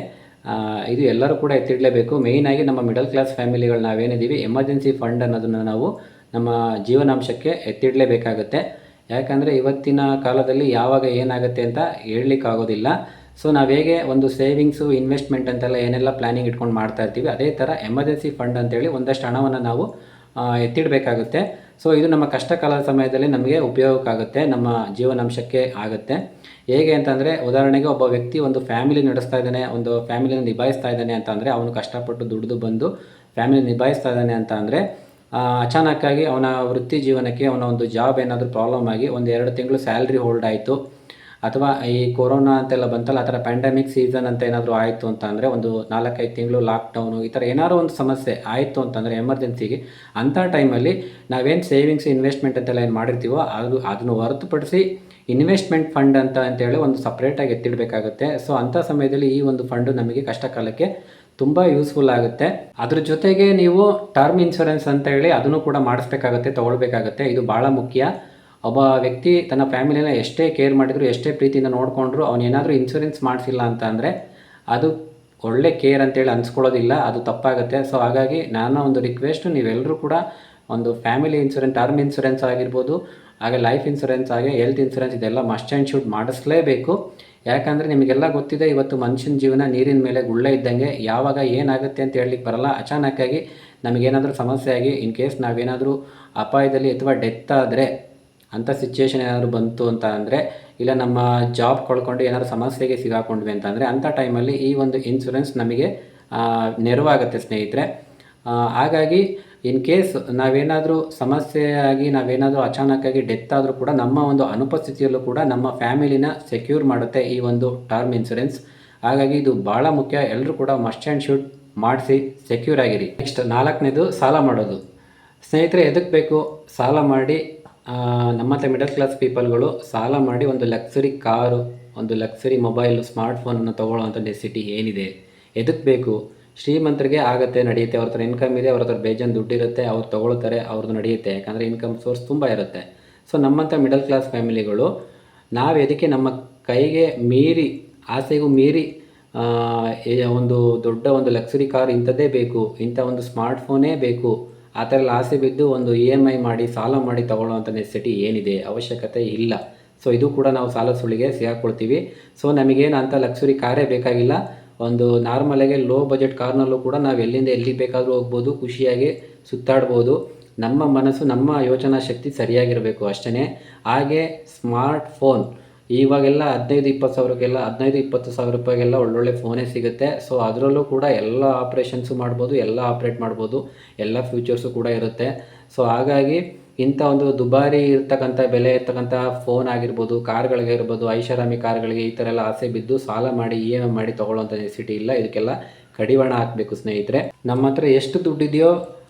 ಇದು ಎಲ್ಲರೂ ಕೂಡ ಎತ್ತಿಡಲೇಬೇಕು. ಮೇಯ್ನಾಗಿ ನಮ್ಮ ಮಿಡಲ್ ಕ್ಲಾಸ್ ಫ್ಯಾಮಿಲಿಗಳು ನಾವೇನಿದ್ದೀವಿ, ಎಮರ್ಜೆನ್ಸಿ ಫಂಡ್ ಅನ್ನೋದನ್ನು ನಾವು ನಮ್ಮ ಜೀವನಾಂಶಕ್ಕೆ ಎತ್ತಿಡಲೇಬೇಕಾಗುತ್ತೆ. ಯಾಕಂದರೆ ಇವತ್ತಿನ ಕಾಲದಲ್ಲಿ ಯಾವಾಗ ಏನಾಗುತ್ತೆ ಅಂತ ಹೇಳಲಿಕ್ಕಾಗೋದಿಲ್ಲ. ಸೊ ನಾವು ಹೇಗೆ ಒಂದು ಸೇವಿಂಗ್ಸು, ಇನ್ವೆಸ್ಟ್ಮೆಂಟ್ ಅಂತೆಲ್ಲ ಏನೆಲ್ಲ ಪ್ಲ್ಯಾನಿಂಗ್ ಇಟ್ಕೊಂಡು ಮಾಡ್ತಾ ಇರ್ತೀವಿ, ಅದೇ ಥರ ಎಮರ್ಜೆನ್ಸಿ ಫಂಡ್ ಅಂತೇಳಿ ಒಂದಷ್ಟು ಹಣವನ್ನು ನಾವು ಎತ್ತಿಡಬೇಕಾಗುತ್ತೆ. ಸೊ ಇದು ನಮ್ಮ ಕಷ್ಟ ಕಾಲದ ಸಮಯದಲ್ಲಿ ನಮಗೆ ಉಪಯೋಗಕ್ಕಾಗುತ್ತೆ, ನಮ್ಮ ಜೀವನಾಂಶಕ್ಕೆ ಆಗುತ್ತೆ. ಹೇಗೆ ಅಂತಂದರೆ, ಉದಾಹರಣೆಗೆ ಒಬ್ಬ ವ್ಯಕ್ತಿ ಒಂದು ಫ್ಯಾಮಿಲಿ ನಡೆಸ್ತಾ ಇದ್ದಾನೆ, ಒಂದು ಫ್ಯಾಮಿಲಿನ ನಿಭಾಯಿಸ್ತಾ ಇದ್ದಾನೆ ಅಂತ ಅಂದರೆ, ಅವನು ಕಷ್ಟಪಟ್ಟು ದುಡಿದು ಬಂದು ಫ್ಯಾಮಿಲಿ ನಿಭಾಯಿಸ್ತಾ ಇದ್ದಾನೆ ಅಂತ ಅಂದರೆ, ಅಚಾನಕ್ಕಾಗಿ ಅವನ ವೃತ್ತಿ ಜೀವನಕ್ಕೆ ಅವನ ಒಂದು ಜಾಬ್ ಏನಾದರೂ ಪ್ರಾಬ್ಲಮ್ ಆಗಿ 1-2 ತಿಂಗಳು ಸ್ಯಾಲ್ರಿ ಹೋಲ್ಡ್ ಆಯಿತು, ಅಥವಾ ಈ ಕೊರೋನಾ ಅಂತೆಲ್ಲ ಬಂತಲ್ಲ, ಆ ಥರ ಪ್ಯಾಂಡಮಿಕ್ ಸೀಸನ್ ಅಂತ ಏನಾದರೂ ಆಯಿತು ಅಂತ ಅಂದರೆ, ಒಂದು 4-5 ತಿಂಗಳು ಲಾಕ್ಡೌನು, ಈ ಥರ ಏನಾದರೂ ಒಂದು ಸಮಸ್ಯೆ ಆಯಿತು ಅಂತಂದರೆ ಎಮರ್ಜೆನ್ಸಿಗೆ, ಅಂಥ ಟೈಮಲ್ಲಿ ನಾವೇನು ಸೇವಿಂಗ್ಸ್, ಇನ್ವೆಸ್ಟ್ಮೆಂಟ್ ಅಂತೆಲ್ಲ ಏನು ಮಾಡಿರ್ತೀವೋ ಅದನ್ನು ಹೊರತುಪಡಿಸಿ ಇನ್ವೆಸ್ಟ್ಮೆಂಟ್ ಫಂಡ್ ಅಂತೇಳಿ ಒಂದು ಸಪ್ರೇಟಾಗಿ ಎತ್ತಿಡಬೇಕಾಗುತ್ತೆ. ಸೊ ಅಂಥ ಸಮಯದಲ್ಲಿ ಈ ಒಂದು ಫಂಡು ನಮಗೆ ಕಷ್ಟ ಕಾಲಕ್ಕೆ ತುಂಬ ಯೂಸ್ಫುಲ್ ಆಗುತ್ತೆ. ಅದ್ರ ಜೊತೆಗೆ ನೀವು ಟರ್ಮ್ ಇನ್ಶೂರೆನ್ಸ್ ಅಂತ ಹೇಳಿ ಅದನ್ನು ಕೂಡ ಮಾಡಿಸ್ಬೇಕಾಗತ್ತೆ, ತೊಗೊಳ್ಬೇಕಾಗತ್ತೆ. ಇದು ಭಾಳ ಮುಖ್ಯ. ಒಬ್ಬ ವ್ಯಕ್ತಿ ತನ್ನ ಫ್ಯಾಮಿಲಿನ ಎಷ್ಟೇ ಕೇರ್ ಮಾಡಿದ್ರು, ಎಷ್ಟೇ ಪ್ರೀತಿಯಿಂದ ನೋಡಿಕೊಂಡ್ರು, ಅವನೇನಾದರೂ ಇನ್ಶೂರೆನ್ಸ್ ಮಾಡಿಸಿಲ್ಲ ಅಂತ ಅಂದರೆ ಅದು ಒಳ್ಳೆ ಕೇರ್ ಅಂತೇಳಿ ಅನ್ಸ್ಕೊಳ್ಳೋದಿಲ್ಲ, ಅದು ತಪ್ಪಾಗುತ್ತೆ. ಸೊ ಹಾಗಾಗಿ ನನ್ನ ಒಂದು ರಿಕ್ವೆಸ್ಟು, ನೀವೆಲ್ಲರೂ ಕೂಡ ಒಂದು ಫ್ಯಾಮಿಲಿ ಇನ್ಶೂರೆನ್ಸ್, ಟರ್ಮ್ ಇನ್ಶೂರೆನ್ಸ್ ಆಗಿರ್ಬೋದು, ಹಾಗೆ ಲೈಫ್ ಇನ್ಶೂರೆನ್ಸ್, ಹಾಗೆ ಹೆಲ್ತ್ ಇನ್ಶೂರೆನ್ಸ್, ಇದೆಲ್ಲ ಮಸ್ಟ್ ಆ್ಯಂಡ್ ಶುಡ್ ಮಾಡಿಸ್ಲೇಬೇಕು. ಯಾಕಂದರೆ ನಿಮಗೆಲ್ಲ ಗೊತ್ತಿದೆ, ಇವತ್ತು ಮನುಷ್ಯನ ಜೀವನ ನೀರಿನ ಮೇಲೆ ಗುಳ್ಳೆ ಇದ್ದಂಗೆ. ಯಾವಾಗ ಏನಾಗುತ್ತೆ ಅಂತ ಹೇಳಲಿಕ್ಕೆ ಬರಲ್ಲ. ಅಚಾನಕ್ಕಾಗಿ ನಮಗೇನಾದರೂ ಸಮಸ್ಯೆ ಆಗಿ ಇನ್ ಕೇಸ್ ನಾವೇನಾದರೂ ಅಪಾಯದಲ್ಲಿ ಅಥವಾ ಡೆತ್ ಆದರೆ, ಅಂಥ ಸಿಚುವೇಶನ್ ಏನಾದರೂ ಬಂತು ಅಂತ ಅಂದರೆ, ಇಲ್ಲ ನಮ್ಮ ಜಾಬ್ ಕಳ್ಕೊಂಡು ಏನಾದರೂ ಸಮಸ್ಯೆಗೆ ಸಿಗಾಕೊಂಡ್ವಿ ಅಂತಂದರೆ, ಅಂಥ ಟೈಮಲ್ಲಿ ಈ ಒಂದು ಇನ್ಶೂರೆನ್ಸ್ ನಮಗೆ ನೆರವಾಗುತ್ತೆ ಸ್ನೇಹಿತರೆ. ಹಾಗಾಗಿ ಇನ್ ಕೇಸ್ ನಾವೇನಾದರೂ ಸಮಸ್ಯೆ ಆಗಿ ನಾವೇನಾದರೂ ಅಚಾನಕ್ಕಾಗಿ ಡೆತ್ ಆದರೂ ಕೂಡ ನಮ್ಮ ಒಂದು ಅನುಪಸ್ಥಿತಿಯಲ್ಲೂ ಕೂಡ ನಮ್ಮ ಫ್ಯಾಮಿಲಿನ ಸೆಕ್ಯೂರ್ ಮಾಡುತ್ತೆ ಈ ಒಂದು ಟರ್ಮ್ ಇನ್ಶೂರೆನ್ಸ್. ಹಾಗಾಗಿ ಇದು ಭಾಳ ಮುಖ್ಯ. ಎಲ್ಲರೂ ಕೂಡ ಮಸ್ಟ್ ಆ್ಯಂಡ್ ಶುಡ್ ಮಾಡಿಸಿ ಸೆಕ್ಯೂರ್ ಆಗಿರಿ. ನೆಕ್ಸ್ಟ್ 4ನೇದು ಸಾಲ ಮಾಡೋದು. ಸ್ನೇಹಿತರೆ, ಎದಕ್ಕೆ ಬೇಕು ಸಾಲ ಮಾಡಿ? ನಮ್ಮಂಥ ಮಿಡಲ್ ಕ್ಲಾಸ್ ಪೀಪಲ್ಗಳು ಸಾಲ ಮಾಡಿ ಒಂದು ಲಕ್ಸುರಿ ಕಾರು, ಒಂದು ಲಕ್ಸುರಿ ಮೊಬೈಲು, ಸ್ಮಾರ್ಟ್ಫೋನನ್ನು ತೊಗೊಳ್ಳೋವಂಥ ನೆಸಿಟಿ ಏನಿದೆ? ಎದಕ್ಕೆ ಬೇಕು? ಶ್ರೀಮಂತರಿಗೆ ಆಗುತ್ತೆ, ನಡೆಯುತ್ತೆ. ಅವ್ರ ಹತ್ರ ಇನ್ಕಮ್ ಇದೆ, ಅವ್ರ ಹತ್ರ ಬೇಜಾನ್ ದುಡ್ಡಿರುತ್ತೆ, ಅವ್ರು ತೊಗೊಳ್ತಾರೆ, ಅವ್ರದ್ದು ನಡೆಯುತ್ತೆ. ಯಾಕಂದರೆ ಇನ್ಕಮ್ ಸೋರ್ಸ್ ತುಂಬ ಇರುತ್ತೆ. ಸೊ ನಮ್ಮಂಥ ಮಿಡಲ್ ಕ್ಲಾಸ್ ಫ್ಯಾಮಿಲಿಗಳು ನಾವು ಎದಕ್ಕೆ ನಮ್ಮ ಕೈಗೆ ಮೀರಿ, ಆಸೆಗೂ ಮೀರಿ ಒಂದು ದೊಡ್ಡ ಒಂದು ಲಕ್ಸುರಿ ಕಾರ್ ಇಂಥದ್ದೇ ಬೇಕು, ಇಂಥ ಒಂದು ಸ್ಮಾರ್ಟ್ಫೋನೇ ಬೇಕು, ಆ ಥರ ಎಲ್ಲ ಆಸೆ ಬಿದ್ದು ಒಂದು EMI ಮಾಡಿ ಸಾಲ ಮಾಡಿ ತೊಗೊಳ್ಳೋವಂಥ ನೆಸಿಟಿ ಏನಿದೆ? ಅವಶ್ಯಕತೆ ಇಲ್ಲ. ಸೊ ಇದು ಕೂಡ ನಾವು ಸಾಲ ಸುಳಿಗೆ ಸಿಗಾಕೊಳ್ತೀವಿ. ಸೊ ನಮಗೇನು ಅಂಥ ಲಕ್ಸುರಿ ಕಾರೇ ಬೇಕಾಗಿಲ್ಲ. ಒಂದು ನಾರ್ಮಲಾಗಿ ಲೋ ಬಜೆಟ್ ಕಾರ್ನಲ್ಲೂ ಕೂಡ ನಾವು ಎಲ್ಲಿಂದ ಎಲ್ಲಿಗೆ ಬೇಕಾದರೂ ಹೋಗ್ಬೋದು, ಖುಷಿಯಾಗಿ ಸುತ್ತಾಡ್ಬೋದು. ನಮ್ಮ ಮನಸ್ಸು, ನಮ್ಮ ಯೋಚನಾ ಶಕ್ತಿ ಸರಿಯಾಗಿರಬೇಕು ಅಷ್ಟೇ. ಹಾಗೆ ಸ್ಮಾರ್ಟ್ಫೋನ್ ಇವಾಗೆಲ್ಲ 15-20 ಸಾವಿರಕ್ಕೆಲ್ಲ, 15-20 ಸಾವಿರ ರೂಪಾಯಿಗೆಲ್ಲ ಒಳ್ಳೊಳ್ಳೆ ಫೋನೇ ಸಿಗುತ್ತೆ. ಸೊ ಅದರಲ್ಲೂ ಕೂಡ ಎಲ್ಲ ಆಪ್ರೇಷನ್ಸು ಮಾಡ್ಬೋದು, ಎಲ್ಲ ಆಪ್ರೇಟ್ ಮಾಡ್ಬೋದು, ಎಲ್ಲ ಫ್ಯೂಚರ್ಸು ಕೂಡ ಇರುತ್ತೆ. ಸೊ ಹಾಗಾಗಿ ಇಂಥ ಒಂದು ದುಬಾರಿ ಇರ್ತಕ್ಕಂಥ ಬೆಲೆ ಇರ್ತಕ್ಕಂಥ ಫೋನ್ ಆಗಿರ್ಬೋದು, ಕಾರ್ಗಳಿಗೆ ಇರ್ಬೋದು, ಐಷಾರಾಮಿ ಕಾರ್ಗಳಿಗೆ ಈ ಥರ ಎಲ್ಲ ಆಸೆ ಬಿದ್ದು ಸಾಲ ಮಾಡಿ EMI ಮಾಡಿ ತೊಗೊಳ್ಳೋಂಥ ನೆಸಿಟಿ ಇಲ್ಲ. ಇದಕ್ಕೆಲ್ಲ ಕಡಿವಾಣ ಹಾಕಬೇಕು ಸ್ನೇಹಿತರೆ. ನಮ್ಮ ಹತ್ರ ಎಷ್ಟು ದುಡ್ಡಿದೆಯೋ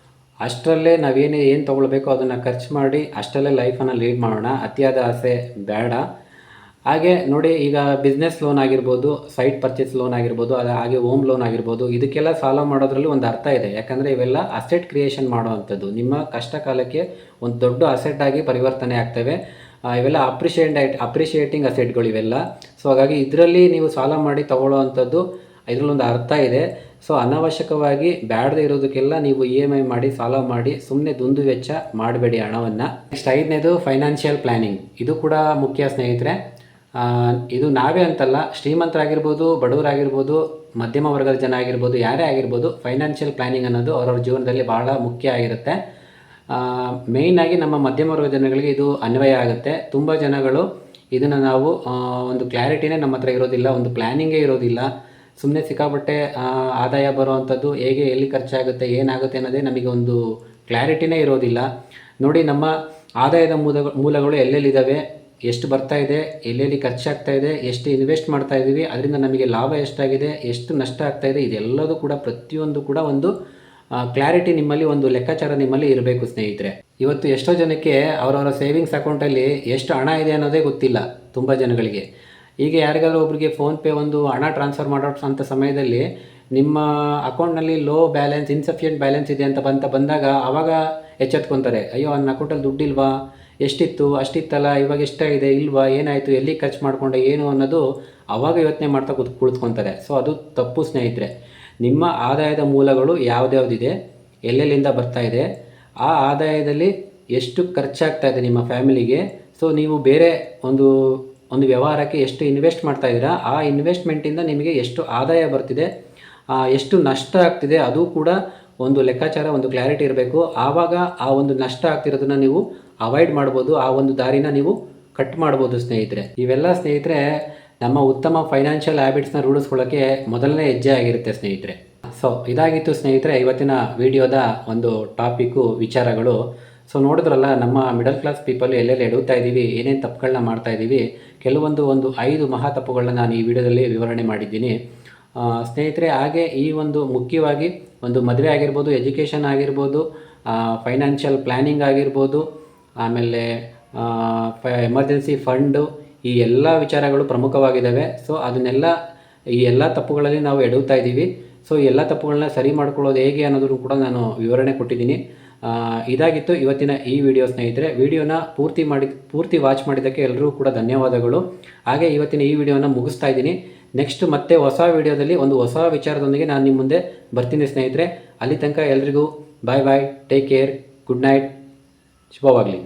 ಅಷ್ಟರಲ್ಲೇ ಏನು ತೊಗೊಳ್ಬೇಕೋ ಅದನ್ನು ಖರ್ಚು ಮಾಡಿ ಅಷ್ಟರಲ್ಲೇ ಲೈಫನ್ನು ಲೀಡ್ ಮಾಡೋಣ. ಅತಿಯಾದ ಆಸೆ ಬೇಡ. ಹಾಗೆ ನೋಡಿ, ಈಗ ಬಿಸ್ನೆಸ್ ಲೋನ್ ಆಗಿರ್ಬೋದು, ಸೈಟ್ ಪರ್ಚೇಸ್ ಲೋನ್ ಆಗಿರ್ಬೋದು, ಹಾಗೆ ಹೋಮ್ ಲೋನ್ ಆಗಿರ್ಬೋದು, ಇದಕ್ಕೆಲ್ಲ ಸಾಲ ಮಾಡೋದ್ರಲ್ಲಿ ಒಂದು ಅರ್ಥ ಇದೆ. ಯಾಕಂದರೆ ಇವೆಲ್ಲ ಅಸೆಟ್ ಕ್ರಿಯೇಷನ್ ಮಾಡುವಂಥದ್ದು. ನಿಮ್ಮ ಕಷ್ಟ ಕಾಲಕ್ಕೆ ಒಂದು ದೊಡ್ಡ ಅಸೆಟ್ ಆಗಿ ಪರಿವರ್ತನೆ ಆಗ್ತವೆ. ಇವೆಲ್ಲ ಅಪ್ರಿಷಿಯೇಟಿಂಗ್ ಅಸೆಟ್ಗಳು ಇವೆಲ್ಲ. ಸೊ ಹಾಗಾಗಿ ಇದರಲ್ಲಿ ನೀವು ಸಾಲ ಮಾಡಿ ತೊಗೊಳ್ಳೋವಂಥದ್ದು, ಇದರಲ್ಲೊಂದು ಅರ್ಥ ಇದೆ. ಸೊ ಅನಾವಶ್ಯಕವಾಗಿ ಬ್ಯಾಡದೇ ಇರೋದಕ್ಕೆಲ್ಲ ನೀವು EMI ಮಾಡಿ ಸಾಲ ಮಾಡಿ ಸುಮ್ಮನೆ ದುಂದು ವೆಚ್ಚ ಮಾಡಬೇಡಿ ಹಣವನ್ನು. ನೆಕ್ಸ್ಟ್ 5ನೇದು ಫೈನಾನ್ಷಿಯಲ್ ಪ್ಲ್ಯಾನಿಂಗ್. ಇದು ಕೂಡ ಮುಖ್ಯ ಸ್ನೇಹಿತರೆ. ಇದು ನಾವೇ ಅಂತಲ್ಲ, ಶ್ರೀಮಂತರಾಗಿರ್ಬೋದು, ಬಡವರಾಗಿರ್ಬೋದು, ಮಧ್ಯಮ ವರ್ಗದ ಜನ ಆಗಿರ್ಬೋದು, ಯಾರೇ ಆಗಿರ್ಬೋದು, ಫೈನಾನ್ಷಿಯಲ್ ಪ್ಲ್ಯಾನಿಂಗ್ ಅನ್ನೋದು ಅವ್ರವ್ರ ಜೀವನದಲ್ಲಿ ಭಾಳ ಮುಖ್ಯ ಆಗಿರುತ್ತೆ. ಮೇಯ್ನಾಗಿ ನಮ್ಮ ಮಧ್ಯಮ ವರ್ಗದ ಜನಗಳಿಗೆ ಇದು ಅನ್ವಯ ಆಗುತ್ತೆ. ತುಂಬ ಜನಗಳು ಇದನ್ನು ನಾವು ಒಂದು ಕ್ಲಾರಿಟಿನೇ ನಮ್ಮ ಹತ್ರ ಇರೋದಿಲ್ಲ, ಒಂದು ಪ್ಲ್ಯಾನಿಂಗೇ ಇರೋದಿಲ್ಲ. ಸುಮ್ಮನೆ ಸಿಕ್ಕಾಪಟ್ಟೆ ಆದಾಯ ಬರುವಂಥದ್ದು, ಹೇಗೆ ಎಲ್ಲಿ ಖರ್ಚಾಗುತ್ತೆ, ಏನಾಗುತ್ತೆ ಅನ್ನೋದೇ ನಮಗೆ ಒಂದು ಕ್ಲಾರಿಟಿನೇ ಇರೋದಿಲ್ಲ. ನೋಡಿ, ನಮ್ಮ ಆದಾಯದ ಮೂಲಗಳು ಎಲ್ಲೆಲ್ಲಿದ್ದಾವೆ, ಎಷ್ಟು ಬರ್ತಾ ಇದೆ, ಎಲ್ಲೆಲ್ಲಿ ಖರ್ಚಾಗ್ತಾ ಇದೆ, ಎಷ್ಟು ಇನ್ವೆಸ್ಟ್ ಮಾಡ್ತಾ ಇದ್ದೀವಿ, ಅದರಿಂದ ನಮಗೆ ಲಾಭ ಎಷ್ಟಾಗಿದೆ, ಎಷ್ಟು ನಷ್ಟ ಆಗ್ತಾ ಇದೆ, ಇದೆಲ್ಲದೂ ಕೂಡ ಪ್ರತಿಯೊಂದು ಕೂಡ ಒಂದು ಕ್ಲಾರಿಟಿ ನಿಮ್ಮಲ್ಲಿ, ಒಂದು ಲೆಕ್ಕಾಚಾರ ನಿಮ್ಮಲ್ಲಿ ಇರಬೇಕು ಸ್ನೇಹಿತರೆ. ಇವತ್ತು ಎಷ್ಟೋ ಜನಕ್ಕೆ ಅವರವರ ಸೇವಿಂಗ್ಸ್ ಅಕೌಂಟಲ್ಲಿ ಎಷ್ಟು ಹಣ ಇದೆ ಅನ್ನೋದೇ ಗೊತ್ತಿಲ್ಲ ತುಂಬ ಜನಗಳಿಗೆ. ಈಗ ಯಾರಿಗಾದ್ರೂ ಒಬ್ಬರಿಗೆ ಫೋನ್ಪೇ ಒಂದು ಹಣ ಟ್ರಾನ್ಸ್ಫರ್ ಮಾಡೋ ಅಂಥ ಸಮಯದಲ್ಲಿ ನಿಮ್ಮ ಅಕೌಂಟ್ನಲ್ಲಿ ಲೋ ಬ್ಯಾಲೆನ್ಸ್, ಇನ್ಸಫಿಷಿಯೆಂಟ್ ಬ್ಯಾಲೆನ್ಸ್ ಇದೆ ಅಂತ ಬಂದಾಗ ಆವಾಗ ಎಚ್ಚೆತ್ಕೊತಾರೆ. ಅಯ್ಯೋ, ನನ್ನ ಅಕೌಂಟಲ್ಲಿ ದುಡ್ಡಿಲ್ವಾ, ಎಷ್ಟಿತ್ತು ಅಷ್ಟಿತ್ತಲ್ಲ, ಇವಾಗ ಎಷ್ಟಾಗಿದೆ, ಇಲ್ವಾ, ಏನಾಯಿತು, ಎಲ್ಲಿ ಖರ್ಚು ಮಾಡಿಕೊಂಡೆ, ಏನು ಅನ್ನೋದು ಆವಾಗ ಯೋಚನೆ ಮಾಡ್ತಾ ಕುಳಿತುಕೊತಾರೆ. ಸೊ ಅದು ತಪ್ಪು ಸ್ನೇಹಿತರೆ. ನಿಮ್ಮ ಆದಾಯದ ಮೂಲಗಳು ಯಾವುದ್ಯಾವುದಿದೆ, ಎಲ್ಲೆಲ್ಲಿಂದ ಬರ್ತಾ ಇದೆ, ಆ ಆದಾಯದಲ್ಲಿ ಎಷ್ಟು ಖರ್ಚಾಗ್ತಾ ಇದೆ ನಿಮ್ಮ ಫ್ಯಾಮಿಲಿಗೆ, ಸೊ ನೀವು ಬೇರೆ ಒಂದು ವ್ಯವಹಾರಕ್ಕೆ ಎಷ್ಟು ಇನ್ವೆಸ್ಟ್ ಮಾಡ್ತಾ ಇದ್ದೀರಾ, ಆ ಇನ್ವೆಸ್ಟ್ಮೆಂಟಿಂದ ನಿಮಗೆ ಎಷ್ಟು ಆದಾಯ ಬರ್ತಿದೆ, ಎಷ್ಟು ನಷ್ಟ ಆಗ್ತಿದೆ, ಅದು ಕೂಡ ಒಂದು ಲೆಕ್ಕಾಚಾರ, ಒಂದು ಕ್ಲಾರಿಟಿ ಇರಬೇಕು. ಆವಾಗ ಆ ಒಂದು ನಷ್ಟ ಆಗ್ತಿರೋದನ್ನು ನೀವು ಅವಾಯ್ಡ್ ಮಾಡ್ಬೋದು, ಆ ಒಂದು ದಾರಿನ ನೀವು ಕಟ್ ಮಾಡ್ಬೋದು ಸ್ನೇಹಿತರೆ. ಇವೆಲ್ಲ ಸ್ನೇಹಿತರೆ ನಮ್ಮ ಉತ್ತಮ ಫೈನಾನ್ಷಿಯಲ್ ಹ್ಯಾಬಿಟ್ಸ್ನ ರೂಢಿಸ್ಕೊಳ್ಳೋಕ್ಕೆ ಮೊದಲನೇ ಹೆಜ್ಜೆ ಆಗಿರುತ್ತೆ ಸ್ನೇಹಿತರೆ. ಸೊ ಇದಾಗಿತ್ತು ಸ್ನೇಹಿತರೆ ಇವತ್ತಿನ ವಿಡಿಯೋದ ಒಂದು ಟಾಪಿಕ್ಕು, ವಿಚಾರಗಳು. ಸೊ ನೋಡಿದ್ರಲ್ಲ, ನಮ್ಮ ಮಿಡಲ್ ಕ್ಲಾಸ್ ಪೀಪಲ್ ಎಲ್ಲೆಲ್ಲಿ ಎಡುತ್ತಾ ಇದ್ದೀವಿ, ಏನೇನು ತಪ್ಪುಗಳನ್ನ ಮಾಡ್ತಾ ಇದ್ದೀವಿ, ಕೆಲವೊಂದು 5 ಮಹಾ ತಪ್ಪುಗಳನ್ನ ನಾನು ಈ ವಿಡಿಯೋದಲ್ಲಿ ವಿವರಣೆ ಮಾಡಿದ್ದೀನಿ ಸ್ನೇಹಿತರೆ. ಹಾಗೆ ಈ ಒಂದು ಮುಖ್ಯವಾಗಿ ಒಂದು ಮದುವೆ ಆಗಿರ್ಬೋದು, ಎಜುಕೇಷನ್ ಆಗಿರ್ಬೋದು, ಫೈನಾನ್ಷಿಯಲ್ ಪ್ಲ್ಯಾನಿಂಗ್ ಆಗಿರ್ಬೋದು, ಆಮೇಲೆ ಎಮರ್ಜೆನ್ಸಿ ಫಂಡು, ಈ ಎಲ್ಲ ವಿಚಾರಗಳು ಪ್ರಮುಖವಾಗಿದ್ದಾವೆ. ಸೊ ಅದನ್ನೆಲ್ಲ, ಈ ಎಲ್ಲ ತಪ್ಪುಗಳಲ್ಲಿ ನಾವು ಎಡುತ್ತಾ ಇದ್ದೀವಿ. ಸೊ ಈ ಎಲ್ಲ ತಪ್ಪುಗಳನ್ನ ಸರಿ ಮಾಡ್ಕೊಳ್ಳೋದು ಹೇಗೆ ಅನ್ನೋದನ್ನು ಕೂಡ ನಾನು ವಿವರಣೆ ಕೊಟ್ಟಿದ್ದೀನಿ. ಇದಾಗಿತ್ತು ಇವತ್ತಿನ ಈ ವಿಡಿಯೋ ಸ್ನೇಹಿತರೆ. ವಿಡಿಯೋನ ಪೂರ್ತಿ ವಾಚ್ ಮಾಡಿದ್ದಕ್ಕೆ ಎಲ್ಲರೂ ಕೂಡ ಧನ್ಯವಾದಗಳು. ಹಾಗೆ ಇವತ್ತಿನ ಈ ವಿಡಿಯೋನ ಮುಗಿಸ್ತಾ ಇದ್ದೀನಿ. ನೆಕ್ಸ್ಟ್ ಮತ್ತೆ ಹೊಸ ವಿಡಿಯೋದಲ್ಲಿ ಒಂದು ಹೊಸ ವಿಚಾರದೊಂದಿಗೆ ನಾನು ನಿಮ್ಮ ಮುಂದೆ ಬರ್ತೀನಿ ಸ್ನೇಹಿತರೆ. ಅಲ್ಲಿ ತನಕ ಎಲ್ರಿಗೂ ಬಾಯ್, ಟೇಕ್ ಕೇರ್, ಗುಡ್ ನೈಟ್, ಶುಭವಾಗಲಿ.